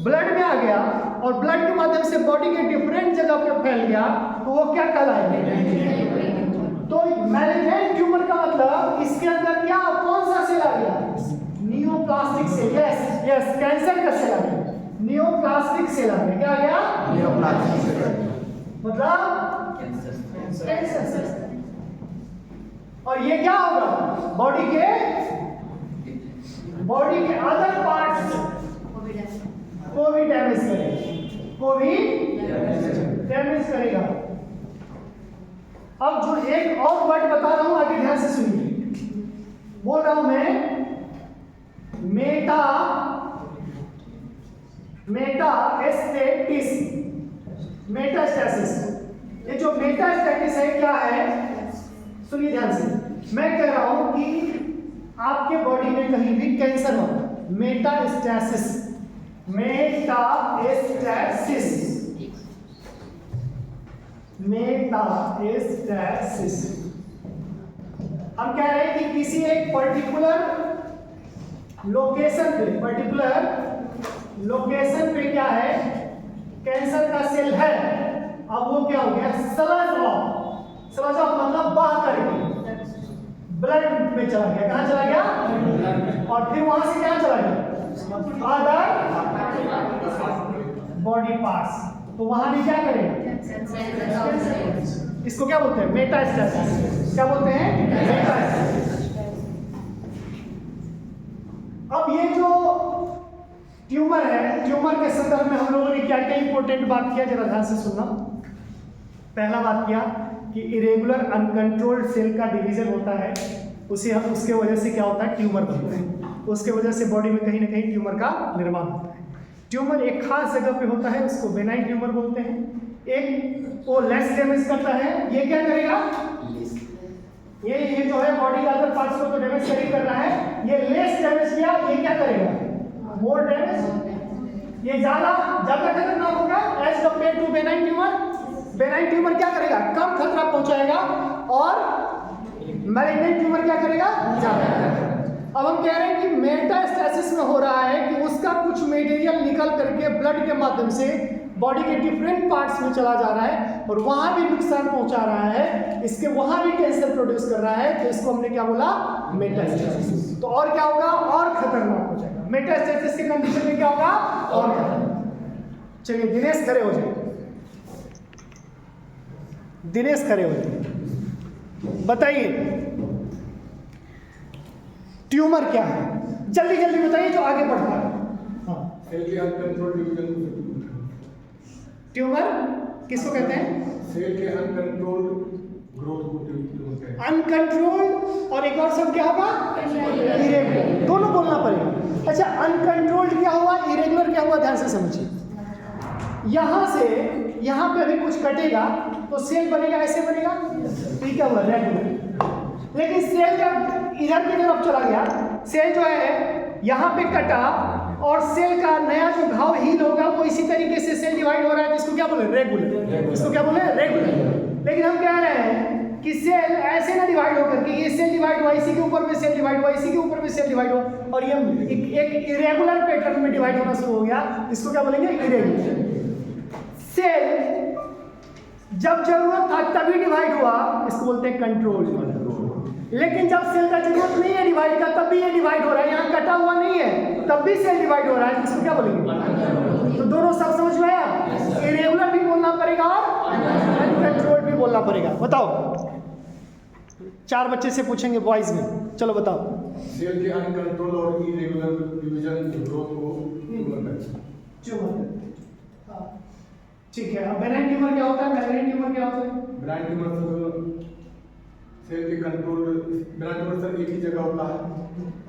ब्लड में आ गया और ब्लड के माध्यम से बॉडी के डिफरेंट जगह पे फैल गया तो वो क्या कहलाएगा? तो मैलिग्नेंट ट्यूमर का मतलब इसके अंदर क्या, कौन सा सेल आ गया? Neoplastic cell. यस, कैंसर का सेल आ गया, नियोप्लास्टिक सेल आ गया। क्या आ गया? नियोप्लास्टिक सेल मतलब कैंसर सेल। और ये क्या होगा? बॉडी के अदर पार्ट्स को भी डैमेज करेगा, अब जो एक और वर्ड बता रहा हूं आगे ध्यान से सुनिए। बोल रहा हूं मैं मेटास्टेसिस। जो मेटास्टैसिस है क्या है, सुनिए ध्यान से, मैं कह रहा हूं कि आपके बॉडी में कहीं भी कैंसर हो, मेटास्टैसिस, मेटास्टैसिस, मेटास्टैसिस। हम कह रहे हैं कि किसी एक पर्टिकुलर लोकेशन पे क्या है, कैंसर का सेल है। अब वो क्या हो गया, स्लज ऑफ मतलब बह करके ब्लड में चला गया। कहां चला गया, और फिर वहां से क्या चला गया, अदर बॉडी पार्ट्स। तो वहां भी क्या करेगा, इसको क्या बोलते हैं, मेटास्टैसिस। क्या बोलते हैं, मेटास्टैसिस। अब ये जो ट्यूमर है, ट्यूमर के संदर्भ में हम लोगों ने क्या क्या इंपॉर्टेंट बात किया, जरा ध्यान से सुनना। पहला बात किया कि इरेगुलर अनकंट्रोल्ड सेल का डिवीजन होता है, उसे हम उसके वजह से क्या होता है, ट्यूमर बनता है। उसके वजह से बॉडी में कहीं ना कहीं ट्यूमर का निर्माण होता है। ट्यूमर एक खास जगह पे होता है, उसको बेनाइन ट्यूमर बोलते हैं। एक वो लेस डैमेज करता है, ये क्या करेगा, ये जो है बॉडी का अदर पार्ट्स को तो डैमेज कर ही कर रहा है, ये लेस डैमेज किया, ये क्या करेगा, मोर डैमेज, ये ज्यादा खतरनाक होगा as compare to benign tumour. Benign tumour क्या करेगा, कम खतरा पहुंचाएगा, और मैलिग्नेंट ट्यूमर क्या करेगा, ज्यादा। अब हम कह रहे हैं कि मेटास्टैसिस में हो रहा है कि उसका कुछ मटेरियल निकल करके ब्लड के माध्यम से बॉडी के डिफरेंट पार्ट्स में चला जा रहा है, और वहां भी नुकसान पहुंचा रहा है, इसके वहां भी कैंसर प्रोड्यूस कर रहा है। तो इसको हमने क्या बोला, मेटास्टैसिस। तो और क्या होगा, और खतरनाक हो जाएगा। मेटास्टैसिस के कंडीशन में क्या होगा, और खतरनाक। चलिए दिनेश खड़े हो जाए, दिनेश खड़े हो जाए, बताइए ट्यूमर क्या है, जल्दी जल्दी बताइए जो आगे बढ़ता है। हाँ, सेल के अनकंट्रोल्ड डिवीजन। ट्यूमर किसको कहते हैं, सेल के अनकंट्रोल्ड ग्रोथ को ट्यूमर कहते हैं। अनकंट्रोल्ड, और एक और शब्द क्या होगा, इरेगुलर, दोनों बोलना पड़ेगा। अच्छा, अनकंट्रोल्ड क्या हुआ, इरेगुलर क्या हुआ, ध्यान से समझिए। यहां से यहां पे अभी कुछ कटेगा तो सेल बनेगा, ऐसे बनेगा, ये क्या हुआ, रेगुलर। लेकिन सेल जब इधर की तरफ चला गया, सेल जो है यहाँ पे कटा, और सेल का नया जो घाव हील होगा वो इसी तरीके से सेल डिवाइड हो रहा है, जिसको क्या बोले, रेगुलर। इसको क्या बोले, रेगुलर। लेकिन हम कह रहे हैं कि सेल ऐसे ना डिवाइड होकर के, ये सेल डिवाइड हुआ, इसी के ऊपर में सेल डिवाइड हुआ, इसी के ऊपर में सेल डिवाइड हुआ, और ये एक इरेगुलर पैटर्न में डिवाइड होना शुरू हो गया। इसको क्या बोलेंगे, इरेगुलर। सेल जब जरूरत था तभी डिवाइड हुआ, इसको बोलते हैं कंट्रोल। लेकिन जब सेल का जरूरत नहीं है डिवाइड का, तब भी ये डिवाइड हो रहा है, यहाँ कटा हुआ नहीं है तब भी सेल डिवाइड हो रहा है, इसको क्या बोलेंगे, तो दोनों सब समझ में आया। इरेगुलर भी बोलना पड़ेगा और अनकंट्रोल्ड भी बोलना पड़ेगा। बताओ, 4 बच्चे से पूछेंगे बॉयज में, चलो बताओ। सेल के अनकंट्रोल और इरेगुलर डिवीजन ग्रोथ को ट्यूमर कहते हैं। ठीक है। अब बेनाइन ट्यूमर क्या होता है, मैलिग्नेंट ट्यूमर क्या होता है। बेनाइन ट्यूमर सेल के कंट्रोल, बेनाइन ट्यूमर सर एक ही जगह होता है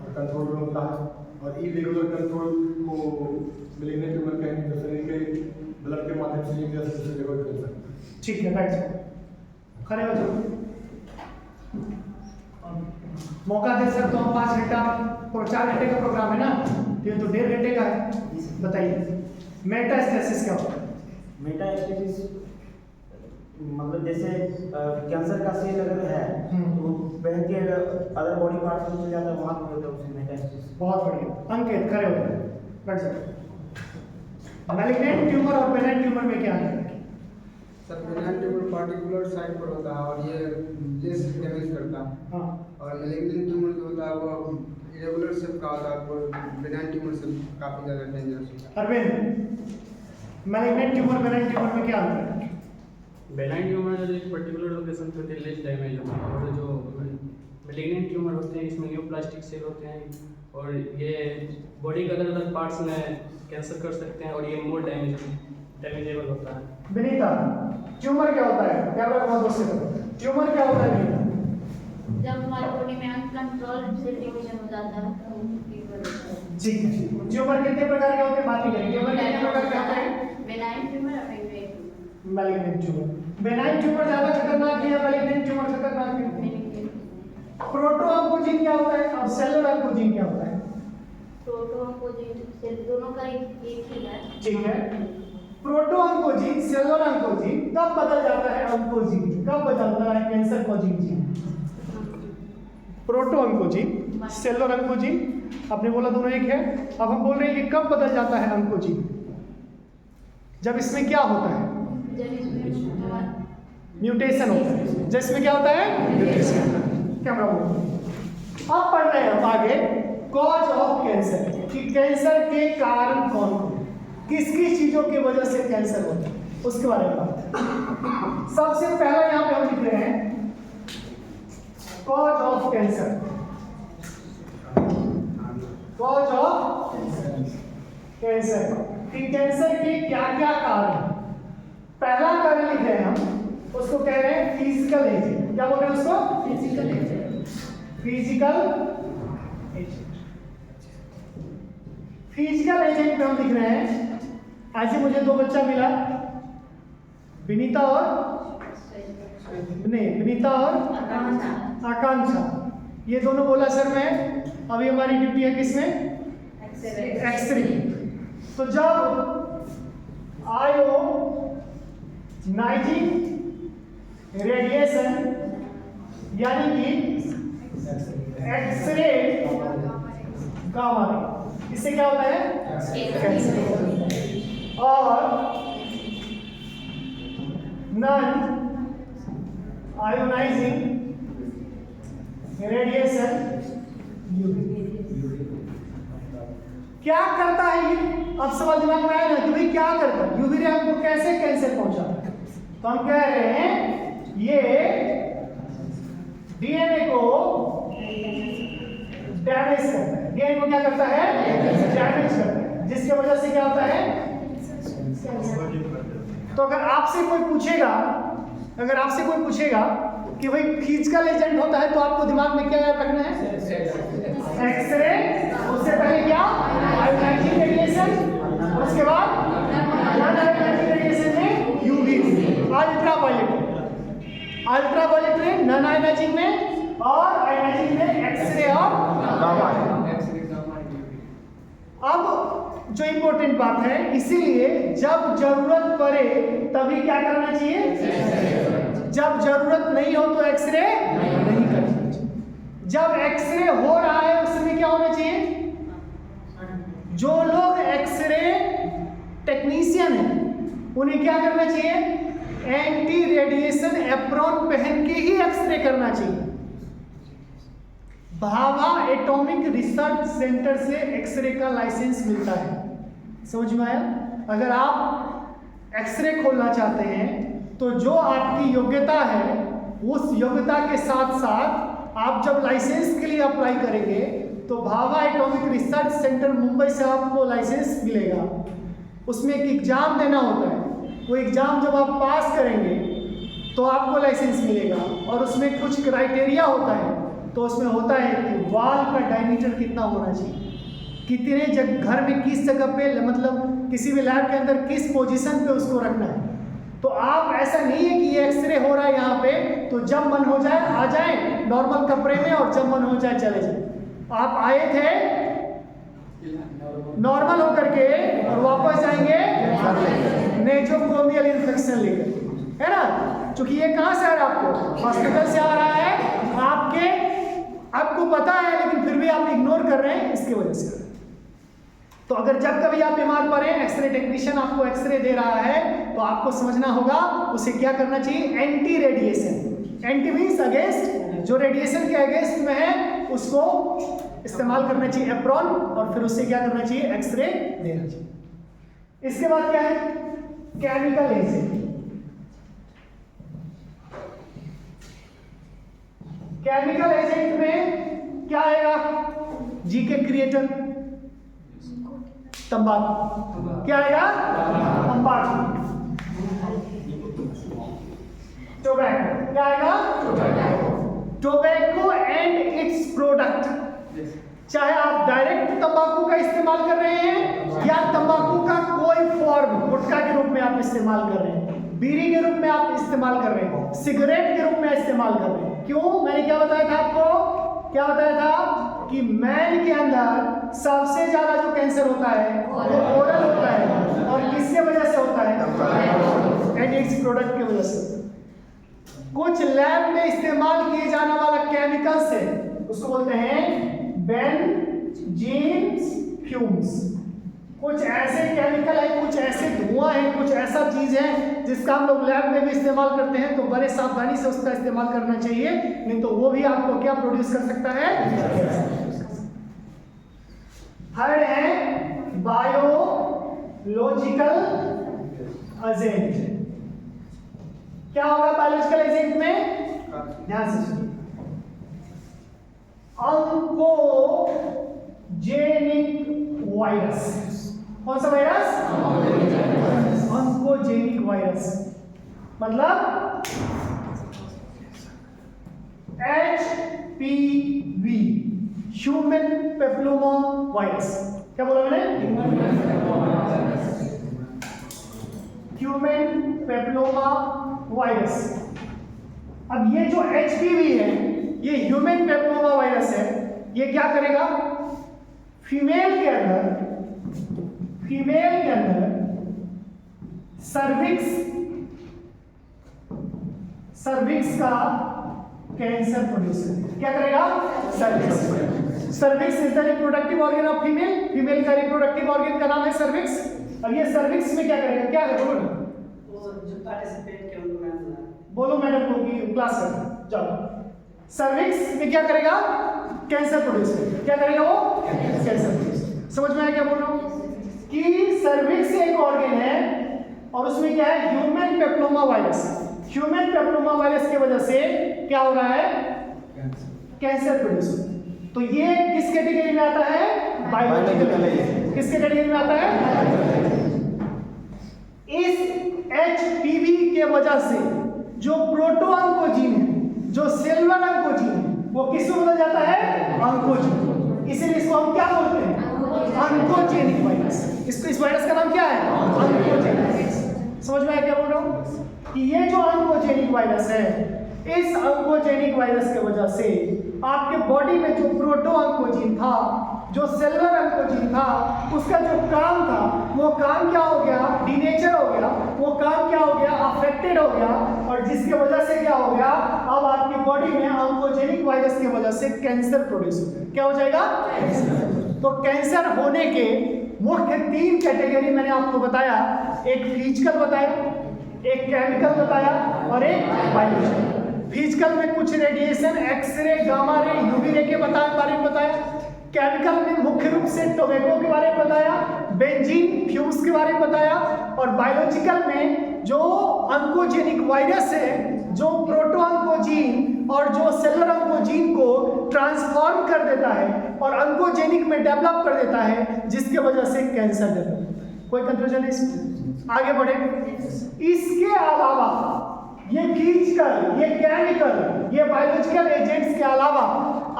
और कंट्रोल में होता है, और इरेगुलर कंट्रोल को मैलिग्नेंट ट्यूमर कहेंगे, जो शरीर के ब्लड के माध्यम से एक जगह से दूसरी जगह फैल सकता है। ठीक है, बैठ जाओ, खड़े हो जाओ। मौका दे सकता हूँ 5 घंटा और 4 घंटे का प्रोग्राम है ना, ये तो 1.5 घंटे का है। बताइए मेटास्टैसिस क्या होता है। मेटास्टैसिस मतलब जैसे कैंसर का सेल अगर है तो बह के अदर बॉडी पार्ट में चल जाता है, वहाँ पे होता है उसे मेटास्टैसिस। बहुत बढ़िया, अंकित खड़े हो गए, बैठ जाओ। मैलिग्नेंट ट्यूमर और बेनाइन ट्यूमर में क्या है। Sir benign tumour particular site पर होता है और ये लेस डैमेज करता है। हाँ, और मैलिग्नेंट ट्यूमर जो होता है वो इरेगुलर शेप का होता है, और बेनाइन ट्यूमर से काफ़ी ज़्यादा डेंजरस होता है। Arvind, malignant tumour benign tumour में क्या अंतर है। बेनाइन ट्यूमर जो एक पर्टिकुलर लोकेशन पे होते हैं, लेस डैमेज होता है, और जो मैलिग्नेंट ट्यूमर होते हैं इसमें न्यूप्लास्टिक सेल होते हैं, और ये बॉडी के अदर पार्ट्स में कैंसर कर सकते हैं, और ये मोर डैमेजेबल होता है। विनीता, ट्यूमर क्या होता है, कैमरा को दोस्त से करो, ट्यूमर क्या होता है विनीता। जब हमारी बॉडी में अनकंट्रोल सेल डिवीजन हो जाता है तो फीवर होता है। ठीक है, ट्यूमर कितने प्रकार के होते हैं, बात नहीं करेंगे। ट्यूमर कितने प्रकार के होते हैं। बेनाइन ट्यूमर और malignant malignant tumour. Benign tumour ज्यादा खतरनाक है या मैलिग्नेंट ट्यूमर खतरनाक है? प्रोटो ऑन्कोजीन क्या होता है और सेलुलर ऑन्कोजीन क्या होता है? प्रोटो ऑन्कोजीन सेल दोनों का एक ही है। ठीक है, प्रोटो ऑन्कोजीन सेलुलर ऑन्कोजीन कब बदल जाता है ऑन्कोजीन, कब बदलता है cancer causing gene? Proto oncogene cellular oncogene आपने बोला दोनों एक है। अब हम बोल रहे हैं कि कब बदल जाता है ऑन्कोजीन? जब इसमें क्या होता है? म्यूटेशन होता है। जिसमें क्या होता है? म्यूटेशन। कैमरा बोल। अब पढ़ रहे हैं हम आगे कॉज ऑफ कैंसर, कि कैंसर के कारण कौन कौन, किस किस चीजों की वजह से कैंसर होता है, उसके बारे में बात। सबसे पहला यहां पे हम लिख रहे हैं cause of cancer. Cause of cancer, कि कैंसर के क्या क्या कारण। पहला कारण लिख रहे हैं हम, उसको कह रहे हैं फिजिकल एजेंट। क्या बोल रहे हैं उसको? Physical agent. Physical agent, physical agent पे हम लिख रहे हैं, आज ही मुझे दो बच्चा मिला, विनीता और आकांक्षा। ये दोनं बोला सर मैं अभी हमारी ड्यूटी है किसमें? एक्सरे। तो जब आयोनाइजिंग रेडिएशन यानी कि एक्सरे गामा रे, इससे क्या होता है? कैंसर। और नॉन आयोनाइजिंग रेडिएशन क्या करता है ये? अब सवाल दिमाग में आया ना कि भाई क्या करता है यूवी रे, हमको कैसे कैंसर पहुंचाता है? तो हम कह रहे हैं ये डीएनए को डैमेज करता है। डीएनए को क्या करता है? डैमेज करता है, जिसकी वजह से क्या होता है? तो अगर आपसे कोई पूछेगा कि भाई फिजिकल एजेंट होता है, तो आपको दिमाग में क्या याद रखना है? एक्सरे, उससे पहले क्या? आयोनाइजिंग रेडिएशन, उसके बाद नॉन आयोनाइजिंग रेडिएशन में यूवी, अल्ट्रावायलेट रे नॉन आयोनाइजिंग में, और आयोनाइजिंग में एक्सरे और गामा। अब जो इंपॉर्टेंट बात है, इसीलिए जब जरूरत पड़े तभी क्या करना चाहिए? जब जरूरत नहीं हो तो एक्सरे नहीं करना चाहिए। जब एक्सरे हो रहा है उस समय क्या होना चाहिए? जो लोग एक्सरे टेक्नीशियन हैं उन्हें क्या करना चाहिए? एंटी रेडिएशन एप्रॉन पहन के ही एक्सरे करना चाहिए। भाभा एटॉमिक रिसर्च सेंटर से एक्सरे का लाइसेंस मिलता है। समझ में आया? अगर आप एक्सरे खोलना चाहते हैं तो जो आपकी योग्यता है, उस योग्यता के साथ साथ आप जब लाइसेंस के लिए अप्लाई करेंगे तो Bhabha atomic research centre Mumbai से आपको लाइसेंस मिलेगा। उसमें एक एग्जाम देना होता है, वो एग्जाम जब आप पास करेंगे तो आपको लाइसेंस मिलेगा। और उसमें कुछ क्राइटेरिया होता है, तो उसमें होता है कि वाल का डायमीटर कितना होना चाहिए, कितने घर में किस जगह पे, मतलब किसी भी लैब के अंदर किस पोजीशन पे उसको रखना है। तो आप ऐसा नहीं है कि ये एक्सरे हो रहा है यहाँ पे तो जब मन हो जाए आ जाए नॉर्मल कपड़े में और जब मन हो जाए चले जाए। आप आए थे नॉर्मल होकर के और वापस जाएंगे नेजोकोमियल इन्फेक्शन लेकर, है ना? क्योंकि ये कहाँ से आ रहा है? आपको हॉस्पिटल से आ रहा है, आपको पता है, लेकिन फिर भी आप इग्नोर कर रहे हैं, इसकी वजह से। तो अगर जब कभी आप बीमार पड़े, एक्सरे टेक्नीशियन आपको एक्सरे दे रहा है, तो आपको समझना होगा उसे क्या करना चाहिए? Anti radiation. Anti means against, जो रेडिएशन के अगेंस्ट में है उसको इस्तेमाल करना चाहिए एप्रॉन, और फिर उससे क्या करना चाहिए? एक्सरे देना चाहिए। इसके बाद क्या है? Chemical agent. केमिकल एजेंट में क्या आएगा? जी के क्रिएटर तंबाकू। क्या आएगा? तंबाकू। टोबैको। क्या आएगा? Tobacco and it's product. चाहे आप डायरेक्ट तंबाकू का इस्तेमाल कर रहे हैं या तंबाकू का कोई फॉर्म गुटखा के रूप में आप इस्तेमाल कर रहे हैं, बीड़ी के रूप में आप इस्तेमाल कर रहे हो, सिगरेट के रूप में इस्तेमाल कर रहे हैं। क्यों? मैंने क्या बताया था आपको? क्या बताया था कि मैन के अंदर सबसे ज्यादा जो कैंसर होता है वो ओरल होता है, और किसके वजह से होता है? एडिक्स प्रोडक्ट की वजह से। कुछ लैब में इस्तेमाल किए जाने वाला केमिकल्स है, उसको बोलते हैं बेंजीन फ्यूम्स। कुछ ऐसे केमिकल है, कुछ ऐसे धुआं है, कुछ ऐसा चीज है जिसका हम लोग लैब में भी इस्तेमाल करते हैं, तो बड़े सावधानी से उसका इस्तेमाल करना चाहिए, नहीं तो वो भी आपको क्या प्रोड्यूस कर सकता है? थर्ड है बायोलॉजिकल एजेंट। क्या होगा बायोलॉजिकल एजेंट में? ध्यान से सुनिए। Oncogenic virus. कौन सा वायरस? ऑन्कोजेनिक वायरस मतलब HPV, ह्यूमन पेप्लोमा वायरस। क्या बोला मैंने? Human papilloma virus. अब ये जो HPV है, ये ह्यूमन पेप्लोमा वायरस है, ये क्या करेगा? फीमेल के अंदर सर्विक्स का कैंसर प्रोड्यूस करेगा। क्या करेगा? Cervix is the reproductive organ of female का रिप्रोडक्टिव ऑर्गन का नाम है सर्विक्स। और ये सर्विक्स में क्या करेगा? क्या है? बोलो ना, बोलो मैडम को कि क्लास कर जाओ। सर्विक्स में क्या करेगा? कैंसर प्रोड्यूस करेगा। क्या करेगा वो? Cancer produce. समझ में आया क्या बोल रहा हूँ? कि सर्विक्स एक ऑर्गन है और उसमें क्या है? Human papilloma virus. Human papilloma virus की वजह से क्या हो रहा है? कैंसर प्रोड्यूस होता है। तो ये किस कैटेगरी में आता है? बायोलॉजिकल। किस कैटेगरी में आता है? इस HPV के वजह से जो प्रोटो ऑन्कोजीन है, जो सिल्वर ऑन्कोजीन है, वो किस में बदल जाता है? ऑन्कोजीन। इसीलिए इसको हम क्या बोलते हैं? Oncogenic virus. इस वायरस का नाम क्या है? ऑन्कोजेनिक। समझ में आया क्या बोल रहा हूँ? कि ये जो ऑन्कोजेनिक वायरस है, इस ऑन्कोजेनिक वायरस की वजह से आपके बॉडी में जो प्रोटो ऑन्कोजीन था, जो सेलुलर ऑन्कोजीन था, उसका जो काम था, वो काम क्या हो गया? डिनेचर हो गया। वो काम क्या हो गया? अफेक्टेड हो गया। और जिसकी वजह से क्या हो गया? अब आपकी बॉडी में ऑन्कोजेनिक वायरस की वजह से कैंसर प्रोड्यूस हो गया। क्या हो जाएगा? तो कैंसर होने के मुख्य 3 कैटेगरी मैंने आपको बताया। एक फिजिकल बताया, एक केमिकल बताया और एक बायोलॉजिकल। फिजिकल में कुछ radiation, x ray, gamma ray, UV ray के बारे में बताया। केमिकल में मुख्य रूप से टोबैको के बारे में बताया, बेंजीन फ्यूम्स के बारे में बताया। और बायोलॉजिकल में जो ऑन्कोजेनिक वायरस है, जो प्रोटो ऑन्कोजीन और जो सेलुलर ऑन्कोजीन को ट्रांसफॉर्म कर देता है और ऑन्कोजेनिक में डेवलप कर देता है, जिसके वजह से कैंसर डेवलप होता है। कोई कंफ्यूजन है इसमें? आगे बढ़े। इसके अलावा ये फिजिकल, ये केमिकल, ये बायोलॉजिकल एजेंट्स के अलावा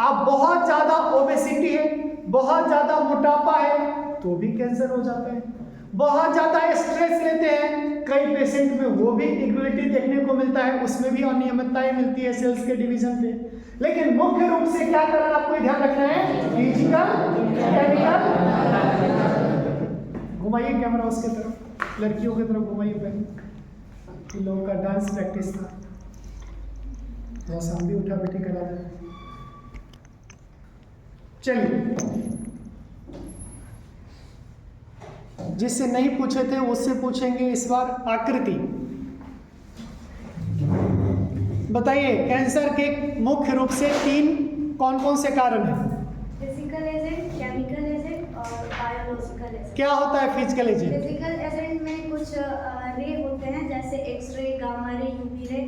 आप बहुत ज्यादा ओबेसिटी है, बहुत ज्यादा मोटापा है, तो भी कैंसर हो जाता है। बहुत ज्यादा स्ट्रेस लेते हैं, कई पेशेंट में वो भी इरेगुलरिटी देखने को मिलता है, उसमें भी अनियमितताएं मिलती है सेल्स के डिवीजन पे। लेकिन मुख्य रूप से क्या कारण आपको ध्यान रखना है? Physical, chemical. घुमाइए कैमरा उसके तरफ, लड़कियों की तरफ घुमाइए। पहले इन लोगों का डांस प्रैक्टिस था, थोड़ा सा हम भी उठा बैठी करा दें। चलिए, जिससे नहीं पूछे थे उससे पूछेंगे इस बार। आकृति बताइए, कैंसर के मुख्य रूप से 3 कौन-कौन से कारण हैं? फिजिकल एजेंट, केमिकल एजेंट और बायोलॉजिकल एजेंट। क्या होता है फिजिकल एजेंट? फिजिकल एजेंट में कुछ रे होते हैं, जैसे एक्सरे, गामा रे, यूवी रे,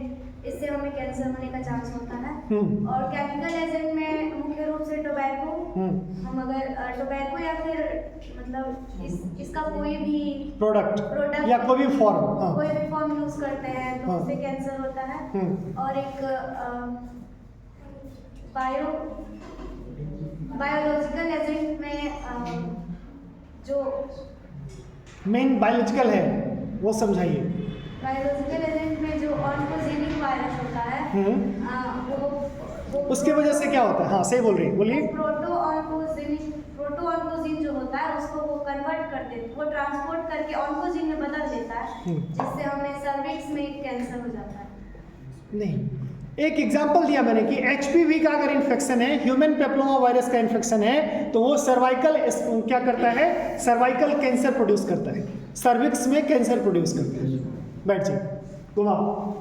इससे हमें कैंसर होने का चांस होता है। और केमिकल एजेंट में मुख्य रूप से टोबैको, हम अगर टोबैको या फिर मतलब इसका कोई भी प्रोडक्ट या कोई भी फॉर्म, कोई भी फॉर्म यूज करते हैं तो उससे कैंसर होता है। और एक बायोलॉजिकल एजेंट में जो मेन बायोलॉजिकल है वो समझाइए। बायोलॉजिकल एजेंट में जो ऑन्कोजेनिक वायरस होता है वो उसकी वजह से क्या होता है? हाँ, सही बोल रही है, बोलिए। प्रोटो ऑन्कोजीन जो होता है उसको वो कन्वर्ट कर देते, वो ट्रांसपोर्ट करके ऑन्कोजीन में बदल देता है, जिससे हमें सर्विक्स में कैंसर हो जाता है। नहीं, एक एग्जांपल दिया मैंने कि एचपीवी का अगर इन्फेक्शन है, ह्यूमन पेप्लोमा वायरस का इन्फेक्शन है, तो वो सर्वाइकल क्या करता है? सर्वाइकल कैंसर प्रोड्यूस करता है, सर्विक्स में कैंसर प्रोड्यूस करता है। बैठ जाइए, घुमाओ।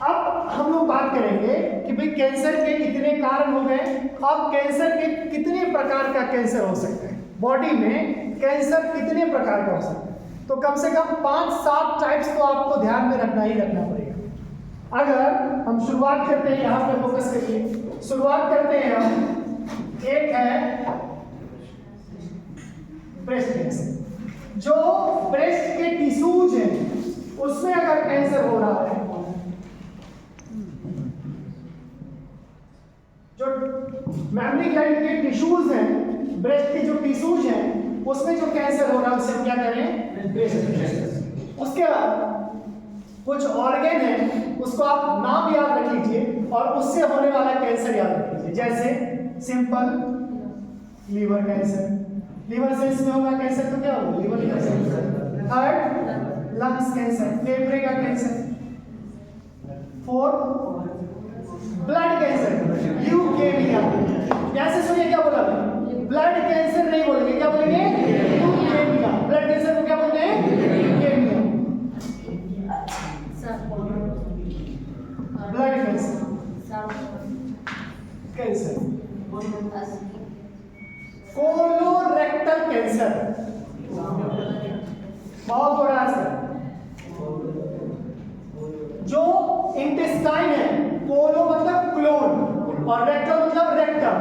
अब हम लोग बात करेंगे कि भाई कैंसर के कितने कारण हो गए, अब कैंसर के कितने प्रकार का कैंसर हो सकता है, बॉडी में कैंसर कितने प्रकार का हो सकता है। तो कम से कम 5-7 टाइप्स तो आपको ध्यान में रखना ही रखना पड़ेगा। अगर हम शुरुआत करते हैं, यहाँ पे फोकस करिए, शुरुआत करते हैं हम, एक है ब्रेस्ट कैंसर। जो ब्रेस्ट के टिश्यूज हैं उसमें अगर कैंसर हो रहा है, जो मैमरी ग्लैंड के टिश्यूज हैं, ब्रेस्ट के जो टिश्यूज हैं उसमें जो कैंसर हो रहा है उसे हम क्या करें? Breast cancer. उसके बाद कुछ ऑर्गन है, उसको आप नाम याद रख लीजिए और उससे होने वाला कैंसर याद रख लीजिए। जैसे simple liver cancer, liver cells में होगा कैंसर तो क्या होगा? Liver cancer. Third lungs cancer, फेफड़े का cancer. Fourth blood cancer, leukaemia. कैसे सुनिए क्या बोला मैं? ब्लड कैंसर नहीं बोलेंगे, क्या बोलेंगे? ल्यूकेमिया। ब्लड कैंसर को क्या बोलते हैं? Leukaemia. Blood cancer, colorectal cancer, बहुत बड़ा आंसर। जो इंटेस्टाइन है, कोलो मतलब क्लोन और रेक्टल मतलब रेक्टम।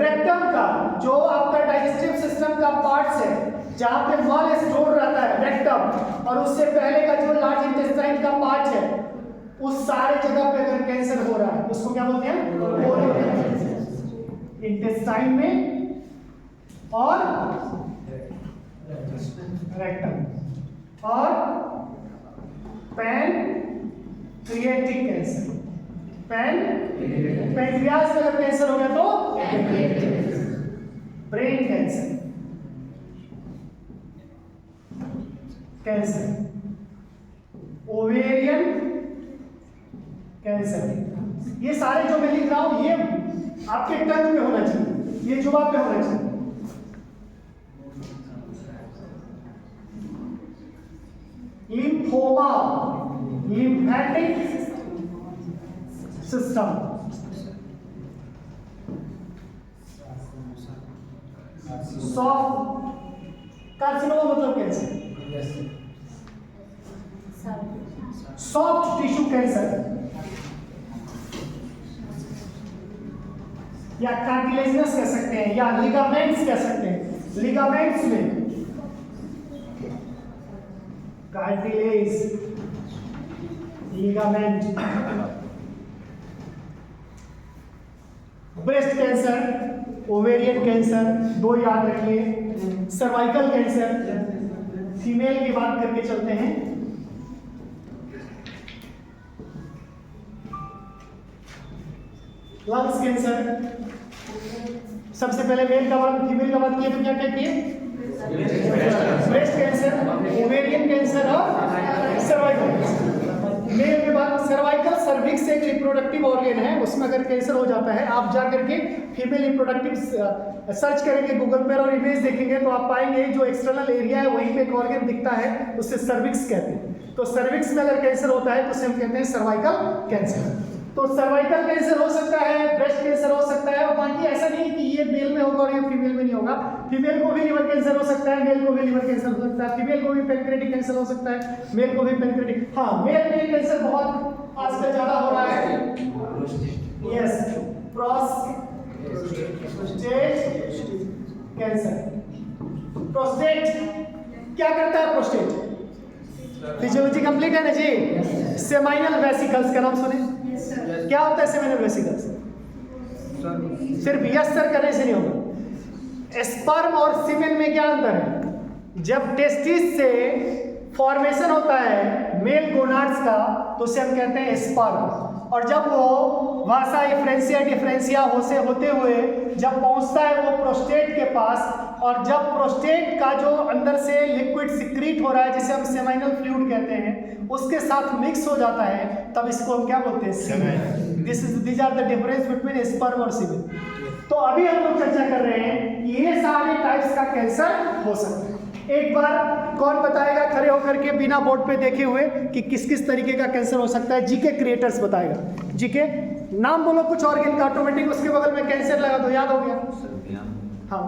रेक्टम का जो आपका डाइजेस्टिव सिस्टम का पार्ट्स है, जहां पे मल स्टोर रहता है, रेक्टम, और उससे पहले का जो लार्ज इंटेस्टाइन का पार्ट है, उस सारे जगह पे अगर कैंसर हो रहा है उसको क्या बोलते हैं? कोलोरेक्टल। इंटेस्टाइन में और रेक्टम और पैनक्रियाटिक कैंसर। पैनक्रियाज में अगर कैंसर हो गया तो ब्रेन कैंसर, ओवेरियन कैंसर। ये सारे जो मैं लिख रहा हूं ये आपके टंग पे होना चाहिए, ये जुबान पे होना चाहिए। Lymphoma, lymphatic system, soft carcinoma मतलब कैंसर, सॉफ्ट टिश्यू कैंसर या कार्टिलेजिनस कह सकते हैं या लिगामेंट्स कह सकते हैं। लिगामेंट्स में cartilage, ligament. Breast cancer, ovarian cancer, दो याद रखिए। सर्वाइकल कैंसर, फीमेल की बात करके चलते हैं। लंग्स कैंसर, सबसे पहले मेल का बात, फीमेल का बात किए तो क्या क्या किए? ब्रेस्ट कैंसर, ओवेरियन कैंसर और सर्वाइकल कैंसर। मेल में बात, सर्वाइकल सर्विक्स एक रिप्रोडक्टिव ऑर्गन है, उसमें अगर कैंसर हो जाता है, आप जा करके फीमेल रिप्रोडक्टिव सर्च करेंगे गूगल पर और इमेज देखेंगे तो आप पाएंगे जो एक्सटर्नल एरिया है वहीं पे एक ऑर्गन दिखता है, उससे सर्विक्स कहते हैं। तो सर्विक्स में अगर कैंसर होता है तो उसे हम कहते हैं सर्वाइकल कैंसर। तो सर्वाइकल कैंसर हो सकता है, ब्रेस्ट कैंसर हो सकता है, और बाकी ऐसा नहीं कि ये मेल में होगा और ये फीमेल में नहीं होगा। फीमेल को भी लिवर कैंसर हो सकता है, मेल को भी लिवर कैंसर हो सकता है, फीमेल को भी पैनक्रियाटिक कैंसर हो सकता है, मेल को भी पैनक्रियाटिक। हाँ, मेल में कैंसर बहुत आजकल ज्यादा हो रहा है। Yes, prostate cancer. प्रोस्टेट क्या करता है? प्रोस्टेट फिजियोलॉजी कंप्लीट है ना जी? सेमाइनल वेसिकल्स का नाम सुने? क्या होता है सेमाइनल वेसिकल्स? सिर्फ यस सर करने से नहीं होगा। स्पर्म और सीमेन में क्या अंतर है? जब टेस्टिस से फॉर्मेशन होता है मेल गोनाड्स का तो उसे हम कहते हैं स्पर्म। और जब वो वासा एफरेंसिया डिफरेंसिया होते हुए जब पहुंचता है वो प्रोस्टेट के पास, और जब प्रोस्टेट का जो अंदर से लिक्विड सिक्रीट हो रहा है जिसे हम सेमाइनल फ्लूइड कहते हैं उसके साथ मिक्स हो जाता है, तब इसको हम क्या बोलते हैं? Semen. These are the difference between sperm और सीमेन। तो अभी हम लोग चर्चा कर रहे हैं कि ये सारे टाइप्स का कैंसर हो सकता है। एक बार कौन बताएगा खड़े होकर के बिना बोर्ड पे देखे हुए कि किस किस तरीके का कैंसर हो सकता है? जीके क्रिएटर्स बताएगा। जीके नाम बोलो कुछ ऑर्गन का, ऑटोमेटिक उसके बगल में कैंसर लगा दो, याद हो गया? हाँ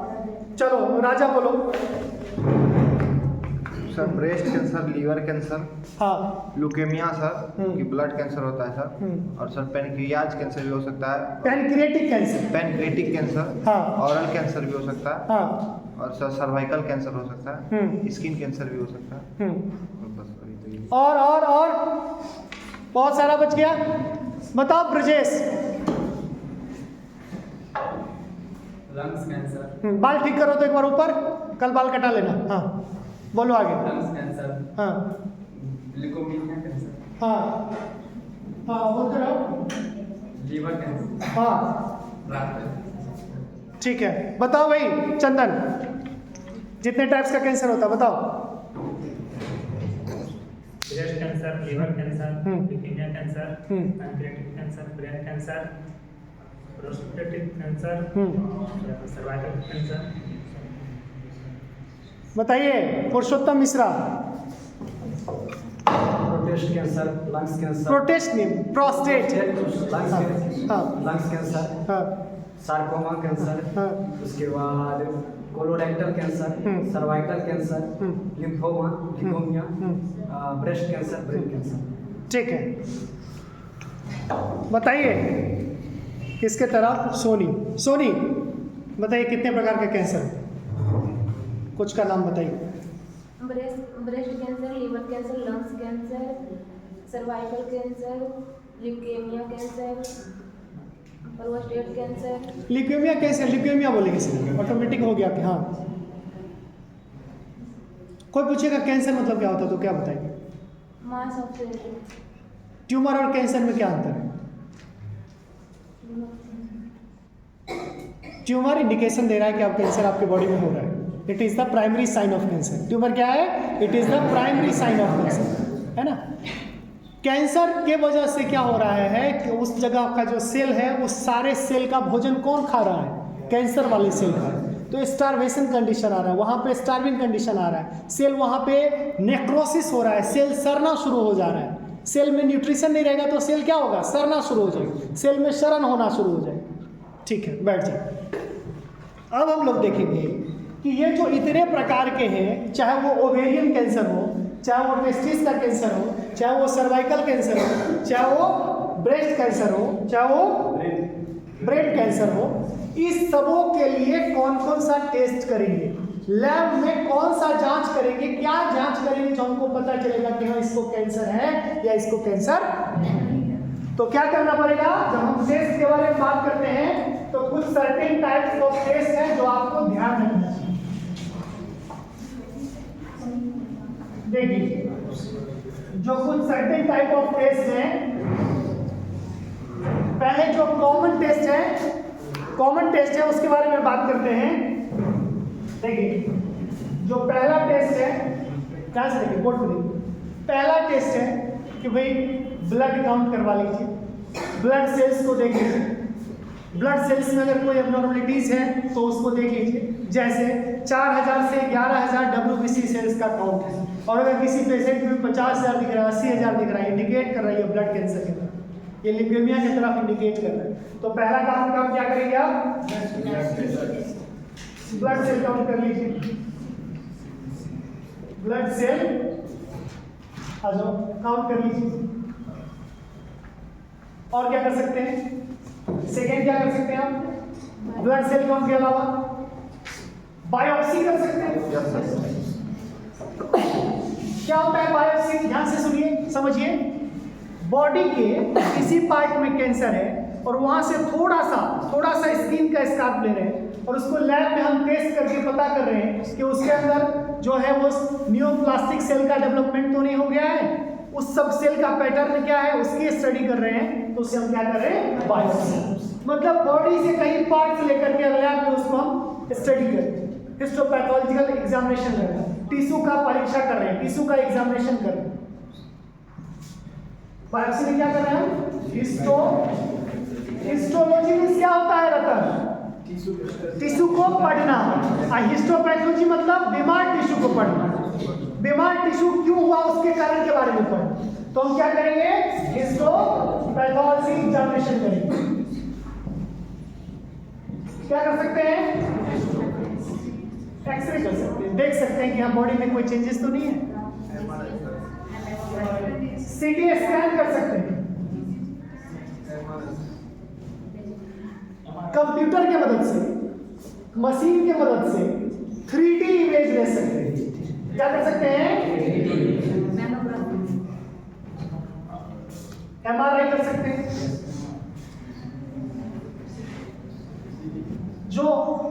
चलो राजा बोलो। Sir breast cancer, liver cancer, हाँ ल्यूकेमिया सर कि ब्लड कैंसर होता है सर, और सर पैनक्रियाज कैंसर भी हो सकता है, पैनक्रिएटिक कैंसर, पैनक्रिएटिक कैंसर, हाँ ऑरल कैंसर भी हो सकता है, हाँ और सर सर्वाइकल कैंसर हो सकता है, स्किन कैंसर भी हो सकता है, और बस वही तो ये। और बहुत सारा बच गया। बताओ ब्रजेश। लंग्स कैंसर, बाल ठीक करो तो एक बार ऊपर, कल बाल कटा लेना। हाँ बोलो आगे। लंग्स कैंसर, हाँ ल्यूकेमिया कैंसर, हाँ हाँ बोलते रहो। लीवर कैंसर, हाँ ठीक है। बताओ भाई चंदन, जितने टाइप्स का कैंसर होता है बताओ। Breast cancer, liver cancer, leukaemia cancer, pancreatic cancer, brain cancer, prostatic cancer, cervical cancer. बताइए Purushottam Mishra. Prostate cancer, lungs cancer, protest नहीं, प्रोस्टेट। लंग्स कैंसर, हाँ सार्कोमा कैंसर, हाँ उसके बाद colorectal cancer, cervical cancer, lymphoma, leukaemia, breast cancer, brain cancer. ठीक है। बताइए किसके तरफ? सोनी बताइए कितने प्रकार के कैंसर होते हैं? कुछ का नाम बताइए। Breast cancer, liver cancer, lungs cancer, cervical cancer, leukaemia cancer, prostate cancer. Leukaemia कैसे? ल्यूकेमिया बोले किसी ने, ऑटोमेटिक हो गया कि हाँ। कोई पूछेगा कैंसर मतलब क्या होता है तो क्या बताएंगे? मास ऑफ ट्यूमर और कैंसर में क्या अंतर है? ट्यूमर इंडिकेशन दे रहा है कि आप कैंसर आपके बॉडी में हो रहा है। It is the primary sign of cancer. Tumour क्या है? It is the primary sign of cancer, है ना। कैंसर के वजह से क्या हो रहा है कि उस जगह का जो सेल है उस सारे सेल का भोजन कौन खा रहा है? कैंसर वाले सेल का। तो स्टारवेशन कंडीशन आ रहा है, वहाँ पे स्टार्विंग कंडीशन आ रहा है, सेल वहाँ पे नेक्रोसिस हो रहा है, सेल सड़ना शुरू हो जा रहा है। सेल में न्यूट्रिशन नहीं रहेगा तो सेल क्या होगा? सड़ना शुरू हो जाएगा, सेल में शरण होना शुरू हो जाएगा। ठीक है, बैठ जाए। अब हम लोग देखेंगे कि ये जो इतने प्रकार के हैं, चाहे वो ओवेरियन कैंसर हो, चाहे वो टेस्टिस का कैंसर हो, चाहे वो सर्वाइकल कैंसर हो, चाहे वो ब्रेस्ट कैंसर हो, चाहे वो ब्रेन कैंसर हो, इस सबों के लिए कौन कौन सा टेस्ट करेंगे, लैब में कौन सा जांच करेंगे, क्या जांच करेंगे जो हमको पता चलेगा कि हाँ इसको कैंसर है या इसको कैंसर नहीं है। तो क्या करना पड़ेगा? जब हम टेस्ट के बारे में बात करते हैं तो कुछ सर्टेन टाइप्स ऑफ टेस्ट हैं जो आपको ध्यान रखना चाहिए। देखिए जो कुछ सर्टेन टाइप ऑफ टेस्ट हैं, पहले जो कॉमन टेस्ट है उसके बारे में बात करते हैं। देखिए जो पहला टेस्ट है, क्या से देखिए बोर्ड पर देखिए, पहला टेस्ट है कि भाई ब्लड काउंट करवा लीजिए, ब्लड सेल्स को देख लीजिए, ब्लड सेल्स में अगर कोई एबनॉर्मलिटीज है तो उसको देख लीजिए। जैसे 4000 से 11000 WBC सेल्स का काउंट है, और अगर किसी पेशेंट में 50,000 दिख रहा है, 80,000 दिख रहा है, इंडिकेट कर रहा है ये ब्लड कैंसर की तरफ, ये ल्यूकेमिया की तरफ इंडिकेट कर रहा है। तो पहला काम क्या करेंगे आप? ब्लड सेल काउंट कर लीजिए, ब्लड सेल आ जाओ काउंट कर लीजिए। और क्या कर सकते हैं? सेकेंड क्या कर सकते हैं आप? ब्लड सेल काउंट के अलावा बायोप्सी कर सकते हैं। क्या होता है बायोप्सी? ध्यान से सुनिए, समझिए। बॉडी के किसी पार्ट में कैंसर है और वहां से थोड़ा सा स्किन का स्कार्प ले रहे हैं और उसको लैब में हम टेस्ट करके पता कर रहे हैं कि उसके अंदर जो है वो न्यूप्लास्टिक सेल का डेवलपमेंट तो नहीं हो गया है। उस सब सेल का पैटर्न क्या है उसकी स्टडी कर रहे हैं, तो उसे हम क्या कर रहे हैं, बायोप्सी। मतलब बॉडी से कहीं पार्ट्स लेकर के लैब में उसको हम स्टडी कर रहे हैं, हिस्टोपैथोलॉजिकल एग्जामिनेशन कर रहे हैं, टिश्यू का परीक्षा कर रहे हैं, टिश्यू का एग्जामिनेशन कर रहे हैं। बायोप्सी में क्या कर रहे हैं हम, हिस्टोलॉजी में क्या होता है रतन, टिश्यू को पढ़ना, और हिस्टोपैथोलॉजी मतलब बीमार टिश्यू को पढ़ना, बीमार टिश्यू क्यों हुआ उसके कारण के बारे में पढ़ना। तो हम क्या करेंगे, हिस्टोपैथोलॉजी एग्जामिनेशन करेंगे। क्या कर सकते हैं, एक्सरे कर सकते हैं, देख सकते हैं कि यहाँ बॉडी में कोई चेंजेस तो नहीं है। सीटी स्कैन कर सकते हैं, कंप्यूटर के मदद से, मशीन के मदद से 3D इमेज ले सकते हैं। क्या कर सकते हैं, MRI कर सकते हैं। जो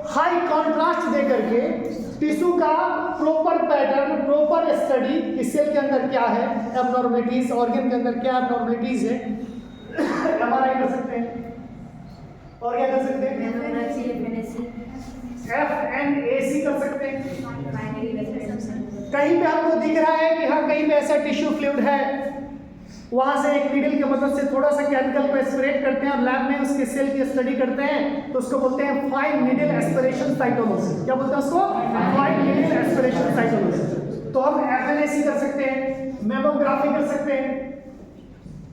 हाई कॉन्ट्रास्ट दे करके टिश्यू का प्रॉपर पैटर्न, प्रॉपर स्टडी, इस सेल के अंदर क्या है एबनॉर्मलिटीज, ऑर्गन के अंदर क्या एबनॉर्मलिटीज है, MRI कर सकते हैं। और क्या कर सकते हैं, FNAC कर सकते हैं। कहीं पे आपको दिख रहा है कि हाँ कहीं पे ऐसा टिश्यू फ्लूइड है, वहां से एक नीडल की मदद से थोड़ा सा केमिकल को एस्पिरेट करते हैं और लैब में उसके सेल की स्टडी करते हैं, तो उसको बोलते हैं फाइन नीडल एस्पिरेशन साइटोलॉजी। क्या बोलते हैं उसको, फाइन नीडल एस्पिरेशन साइटोलॉजी। तो हम FNAC कर सकते हैं, मेमोग्राफी कर सकते हैं।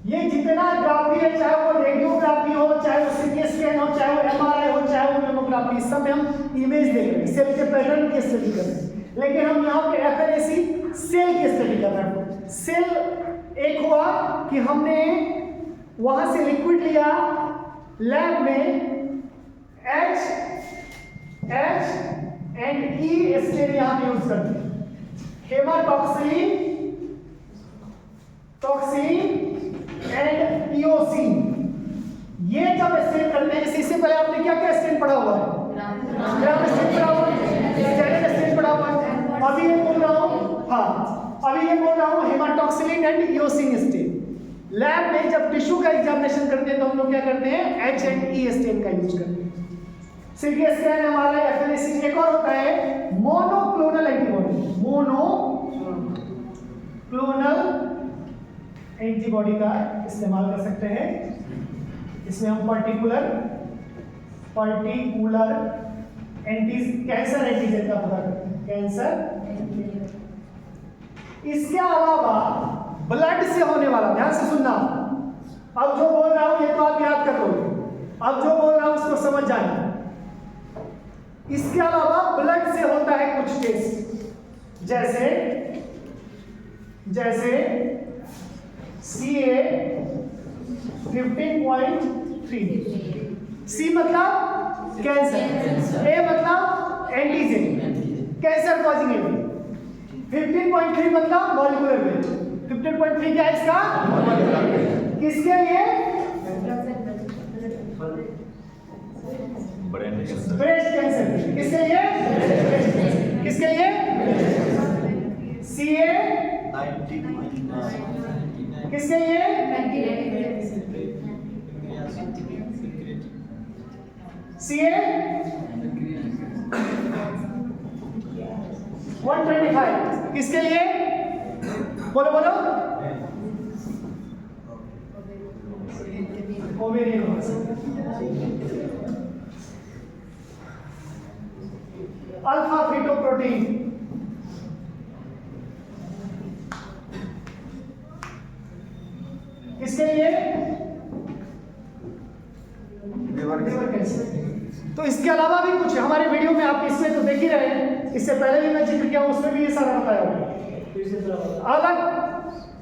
ये जितना ग्राफी है, चाहे वो रेडियोग्राफी हो, चाहे वो CT स्कैन हो, चाहे वो MRI हो, चाहे वो मेमोग्राफी, सब में हम इमेज देख रहे हैं, सेल के पैटर्न की स्टडी कर रहे हैं। लेकिन हम यहाँ पे FNAC सेल की स्टडी कर रहे हैं। सेल एक हुआ कि हमने वहां से लिक्विड लिया, लैब में H एंड E स्टेन यहां पे यूज करते हैं, हेमाटॉक्सिन, टॉक्सिन एंड इओसिन। ये जब स्टेन करते हैं, इससे पहले आपने क्या क्या स्टेन पढ़ा हुआ है, ग्राम स्टेन पढ़ा हुआ है, स्टेरिक स्टेन पढ़ा हुआ है। अभी ये बोल रहा हूँ, हाँ अभी ये बोल रहा हूँ हेमाटॉक्सिलिन एंड इओसिन स्टेन। लैब में जब टिश्यू का एग्जामिनेशन करते हैं तो हम लोग क्या करते हैं, H एंड E स्टेन का यूज करते हैं। CT स्कैन हमारा FNAC। एक और होता है मोनोक्लोनल एंटीबॉडी, मोनोक्लोनल एंटीबॉडी का इस्तेमाल कर सकते हैं। इसमें हम पर्टिकुलर कैंसर एंटीजन का पता करते हैं, कैंसर। इसके अलावा ब्लड से होने वाला, ध्यान से सुनना, अब जो बोल रहा हूं ये तो आप याद कर लोगे, अब जो बोल रहा हूं उसको समझ जाए। इसके अलावा ब्लड से होता है कुछ टेस्ट, जैसे CA 15.3, C मतलब कैंसर, A मतलब एंटीजन, कैंसर कॉजिंग एजेंट। 15.3 मतलब मॉलिक्यूलर वेट। 15.3 क्या है इसका, किसके लिए, ब्रेस्ट कैंसर। किसके लिए, किसके लिए, CA 90, किसके लिए, CA 125, किसके लिए, बोलो बोलो, ओवेरियन। अल्फा फीटोप्रोटीन, किसके लिए, लिवर कैंसर। तो इसके अलावा भी कुछ हमारे वीडियो में आप इसमें तो देख ही रहे हैं, इससे पहले भी मैं जिक्र किया, उसमें भी ये सारा बताया होगा। अलग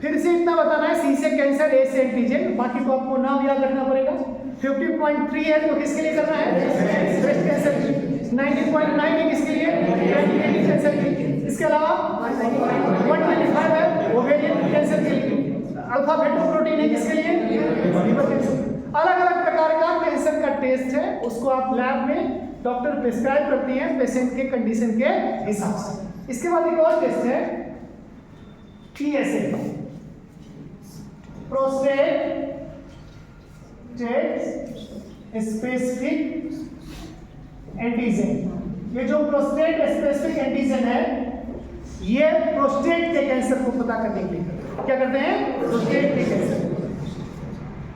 फिर से इतना बताना है, C से कैंसर, A से एंटीजन, बाकी तो आपको नाम याद रखना पड़ेगा। 50.3 है तो किसके लिए करना है, ब्रेस्ट कैंसर। 19.9 है किसके लिए, पैंक्रियाटिक कैंसर के लिए। इसके अलावा 125 है ओवेरियन कैंसर के लिए। अल्फा फीटोप्रोटीन है किसके लिए, लिवर कैंसर। अलग अलग प्रकार का कैंसर का टेस्ट है, उसको आप लैब में डॉक्टर प्रिस्क्राइब करती हैं पेशेंट के कंडीशन के हिसाब से। इसके बाद एक और टेस्ट है TSA, प्रोस्टेट स्पेसिफिक एंटीजन। ये जो प्रोस्टेट स्पेसिफिक एंटीजन है, ये प्रोस्टेट के कैंसर को पता करने के लिए क्या करते हैं, प्रोस्टेट के कैंसर।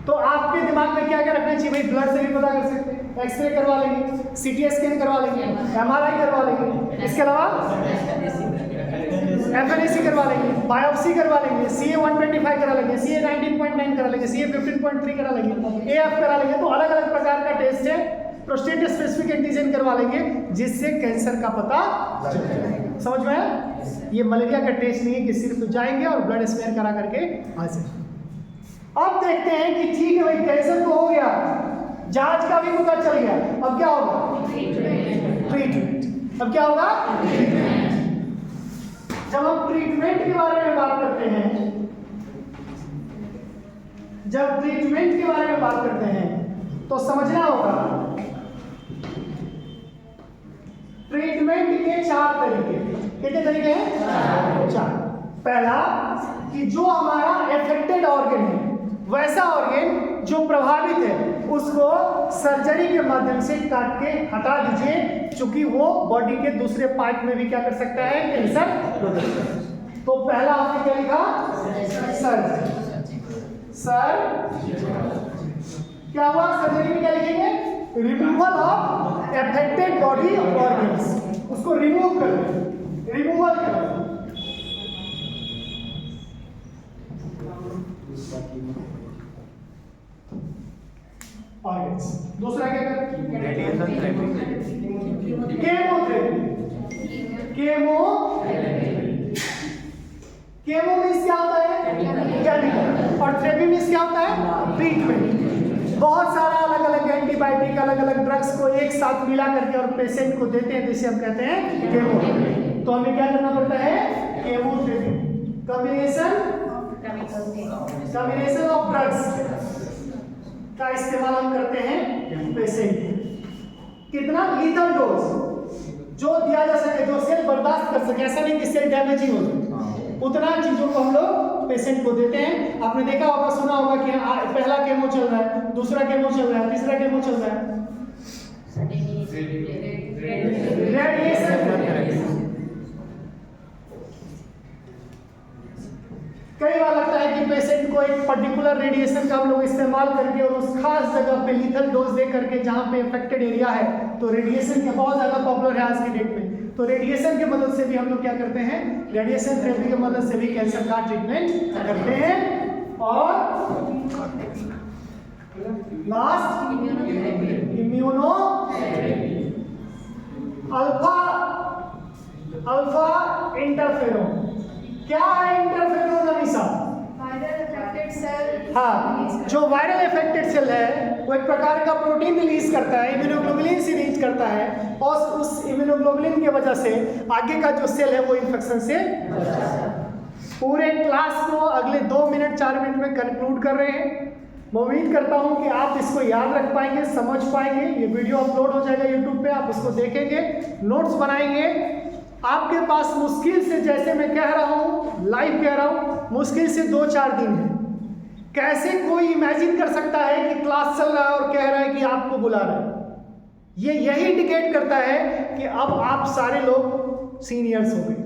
तो आपके दिमाग में क्या क्या रखना चाहिए भाई? ब्लड से भी पता कर सकते हैं, एक्सरे करवा लेंगे, सीटी स्कैन करवा लेंगे, एमआरआई करवा लेंगे, इसके अलावा एफएनएसी करवा लेंगे, बायोप्सी करवा लेंगे, सीए 125 करा लेंगे, सीए 19.9 करा लेंगे, सीए 15.3 करा लेंगे, एएफ करा लेंगे। तो अलग अलग प्रकार का टेस्ट है, प्रोस्टेट स्पेसिफिक एंटीजन करवा लेंगे जिससे कैंसर का पता चलेगा। समझ में आया? ये मलेरिया का टेस्ट नहीं है कि सिर्फ जाएंगे और ब्लड स्मेयर करा करके आ जाएंगे। अब देखते हैं कि ठीक है भाई, कैंसर तो हो गया, जांच का भी पता चल गया, अब क्या होगा? ट्रीटमेंट। अब क्या होगा? जब हम ट्रीटमेंट के बारे में बात करते हैं, तो समझना होगा ट्रीटमेंट के 4 तरीके। कितने तरीके हैं? 4। पहला कि जो हमारा एफेक्टेड ऑर्गन है, वैसा ऑर्गन जो प्रभावित है, उसको सर्जरी के माध्यम से काट के हटा दीजिए, क्योंकि वो बॉडी के दूसरे पार्ट में भी क्या कर सकता है, कैंसर। तो पहला आपने क्या लिखा? सर्जरी। क्या हुआ? सर्जरी में क्या लिखेंगे? Removal of affected body organs, उसको रिमूव कर, रिमूवल कर। ऑर्गन्स। दूसरा क्या करें? Radiation therapy. Chemotherapy. Chemo means क्या होता है? केमिकल। और थेरेपी मीन्स क्या होता है? ट्रीटमेंट। बहुत सारा अलग अलग एंटीबायोटिक, अलग अलग ड्रग्स को एक साथ मिला करके और पेशेंट को देते हैं, जिसे हम कहते हैं केमोथेरेपी। तो हमें क्या करना पड़ता है? केमोथेरेपी, कॉम्बिनेशन ऑफ ड्रग्स का इस्तेमाल हम करते हैं पेशेंट। कितना? लीथल डोज जो दिया जा सके, जो सेल बर्दाश्त कर सके, ऐसा नहीं कि सेल डैमेजिंग हो जाए, उतना चीजों को हम लोग पेशेंट को देते हैं। आपने देखा होगा, सुना होगा कि पहला केमो चल रहा है, दूसरा केमो चल रहा है, तीसरा केमो चल रहा है, रेडिएशन। कई बार लगता है कि पेशेंट को एक पर्टिकुलर रेडिएशन का हम लोग इस्तेमाल करके और उस खास जगह पे लीथल डोज दे करके, जहाँ पे इफेक्टेड एरिया है, तो रेडिएशन के बहुत ज़्यादा पॉपुलर है आज की डेट में। तो रेडिएशन की मदद से भी हम लोग क्या करते हैं? रेडिएशन थेरेपी की मदद से भी कैंसर का ट्रीटमेंट करते हैं। और लास्ट इम्यूनोथेरेपी। Alpha interferon. क्या है interferon Amisha? Viral affected cell. हाँ, जो वायरल अफेक्टेड सेल है वो एक प्रकार का प्रोटीन रिलीज करता है, इम्यूनोग्लोबुलिन से रिलीज करता है, और उस इम्यूनोग्लोबुलिन की वजह से आगे का जो सेल है वो इन्फेक्शन से बच जाता है। पूरे क्लास को अगले 2 मिनट 4 मिनट में कंक्लूड कर रहे हैं। मैं उम्मीद करता हूं कि आप इसको याद रख पाएंगे, समझ पाएंगे। ये वीडियो अपलोड हो जाएगा यूट्यूब पे, आप उसको देखेंगे, नोट्स बनाएंगे। आपके पास मुश्किल से, जैसे मैं कह रहा हूं, लाइव कह रहा हूं, मुश्किल से 2-4 दिन है। कैसे कोई इमेजिन कर सकता है कि क्लास चल रहा है और कह रहा है कि आपको बुला रहा है? ये यही इंडिकेट करता है कि अब आप सारे लोग सीनियर्स हो गए।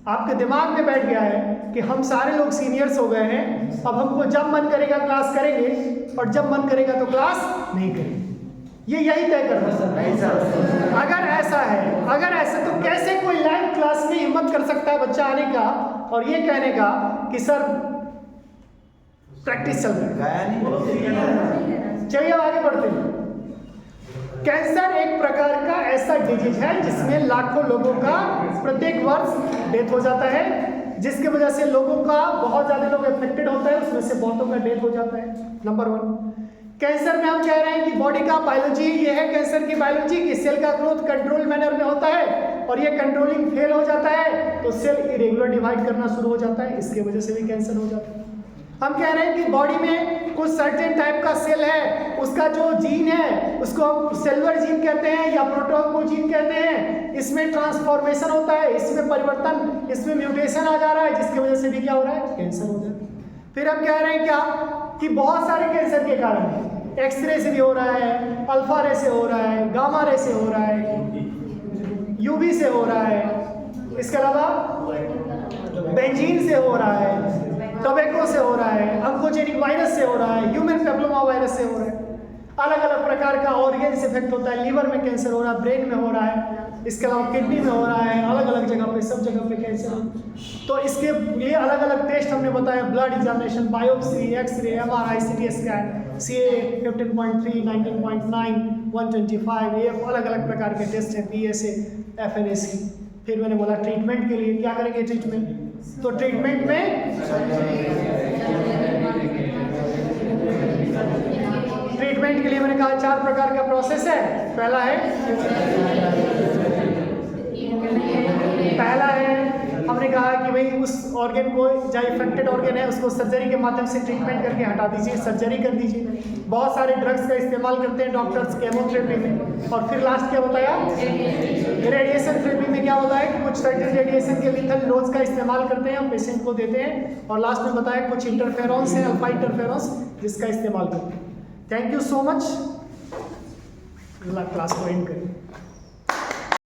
आपके दिमाग में बैठ गया है कि हम सारे लोग सीनियर्स हो गए हैं, अब हमको जब मन करेगा क्लास करेंगे और जब मन करेगा तो क्लास नहीं करेंगे। ये यही तय कर रहा है। अगर ऐसा है, अगर ऐसा, तो कैसे कोई लाइव क्लास में हिम्मत कर सकता है बच्चा आने का और ये कहने का कि सर प्रैक्टिस चल रहा है? चलिए आगे बढ़ते हैं। कैंसर एक प्रकार का ऐसा डिजीज है जिसमें लाखों लोगों का प्रत्येक वर्ष डेथ हो जाता है, जिसकी वजह से लोगों का, बहुत ज़्यादा लोग अफेक्टेड होता है, उसमें से बहुतों का डेथ हो जाता है। नंबर 1, कैंसर में हम कह रहे हैं कि बॉडी का बायोलॉजी ये है, कैंसर की बायोलॉजी कि सेल का ग्रोथ कंट्रोल मैनर में होता है और ये कंट्रोलिंग फेल हो जाता है तो सेल इरेगुलर डिवाइड करना शुरू हो जाता है, इसकी वजह से भी कैंसर हो जाता है। हम कह रहे हैं कि बॉडी में कुछ सर्टेन टाइप का सेल है, उसका जो जीन है उसको हम सेलुलर जीन कहते हैं या प्रोटोको जीन कहते हैं। इसमें ट्रांसफॉर्मेशन होता है, इसमें परिवर्तन, इसमें म्यूटेशन आ जा रहा है, जिसकी वजह से भी क्या हो रहा है? कैंसर हो जाता है। फिर हम कह रहे हैं क्या कि बहुत सारे कैंसर के कारण हैं, एक्सरे से भी हो रहा है, अल्फा रे से हो रहा है, गामा रे से हो रहा है, यूवी से हो रहा है, इसके अलावा बेंजीन से हो रहा है, टोबैको से हो रहा है, ऑन्कोजेनिक वायरस से हो रहा है, ह्यूमन पेप्लोमा वायरस से हो रहा है। अलग अलग प्रकार का ऑर्गन से इफेक्ट होता है, लीवर में कैंसर हो रहा है, ब्रेन में हो रहा है, इसके अलावा किडनी में हो रहा है, अलग अलग जगह पे, सब जगह पे कैंसर। तो इसके लिए अलग अलग टेस्ट हमने बताया, blood examination, biopsy, x ray, MRI, CT scan, CA 15.3, 19.9, 125, ये अलग अलग प्रकार के टेस्ट हैं, PSA, FNAC। फिर मैंने बोला ट्रीटमेंट के लिए क्या करेंगे ट्रीटमेंट, तो ट्रीटमेंट में ट्रीटमेंट के लिए मैंने कहा 4 प्रकार का प्रोसेस है। पहला है हमने कहा कि भाई उस ऑर्गन को, जो इफेक्टेड ऑर्गन है, उसको सर्जरी के माध्यम से ट्रीटमेंट करके हटा दीजिए, सर्जरी कर दीजिए। बहुत सारे ड्रग्स का इस्तेमाल करते हैं डॉक्टर्स केमोथेरेपी में। और फिर लास्ट क्या बताया, रेडिएशन थेरेपी में क्या होता है कि कुछ सर्टेन रेडिएशन के लिथल डोज का इस्तेमाल करते हैं, हम पेशेंट को देते हैं। और लास्ट में बताया कुछ इंटरफेरॉन्स हैं, अल्फा इंटरफेरॉन्स, जिसका इस्तेमाल करते हैं। Thank you so much. Class को एंड करें।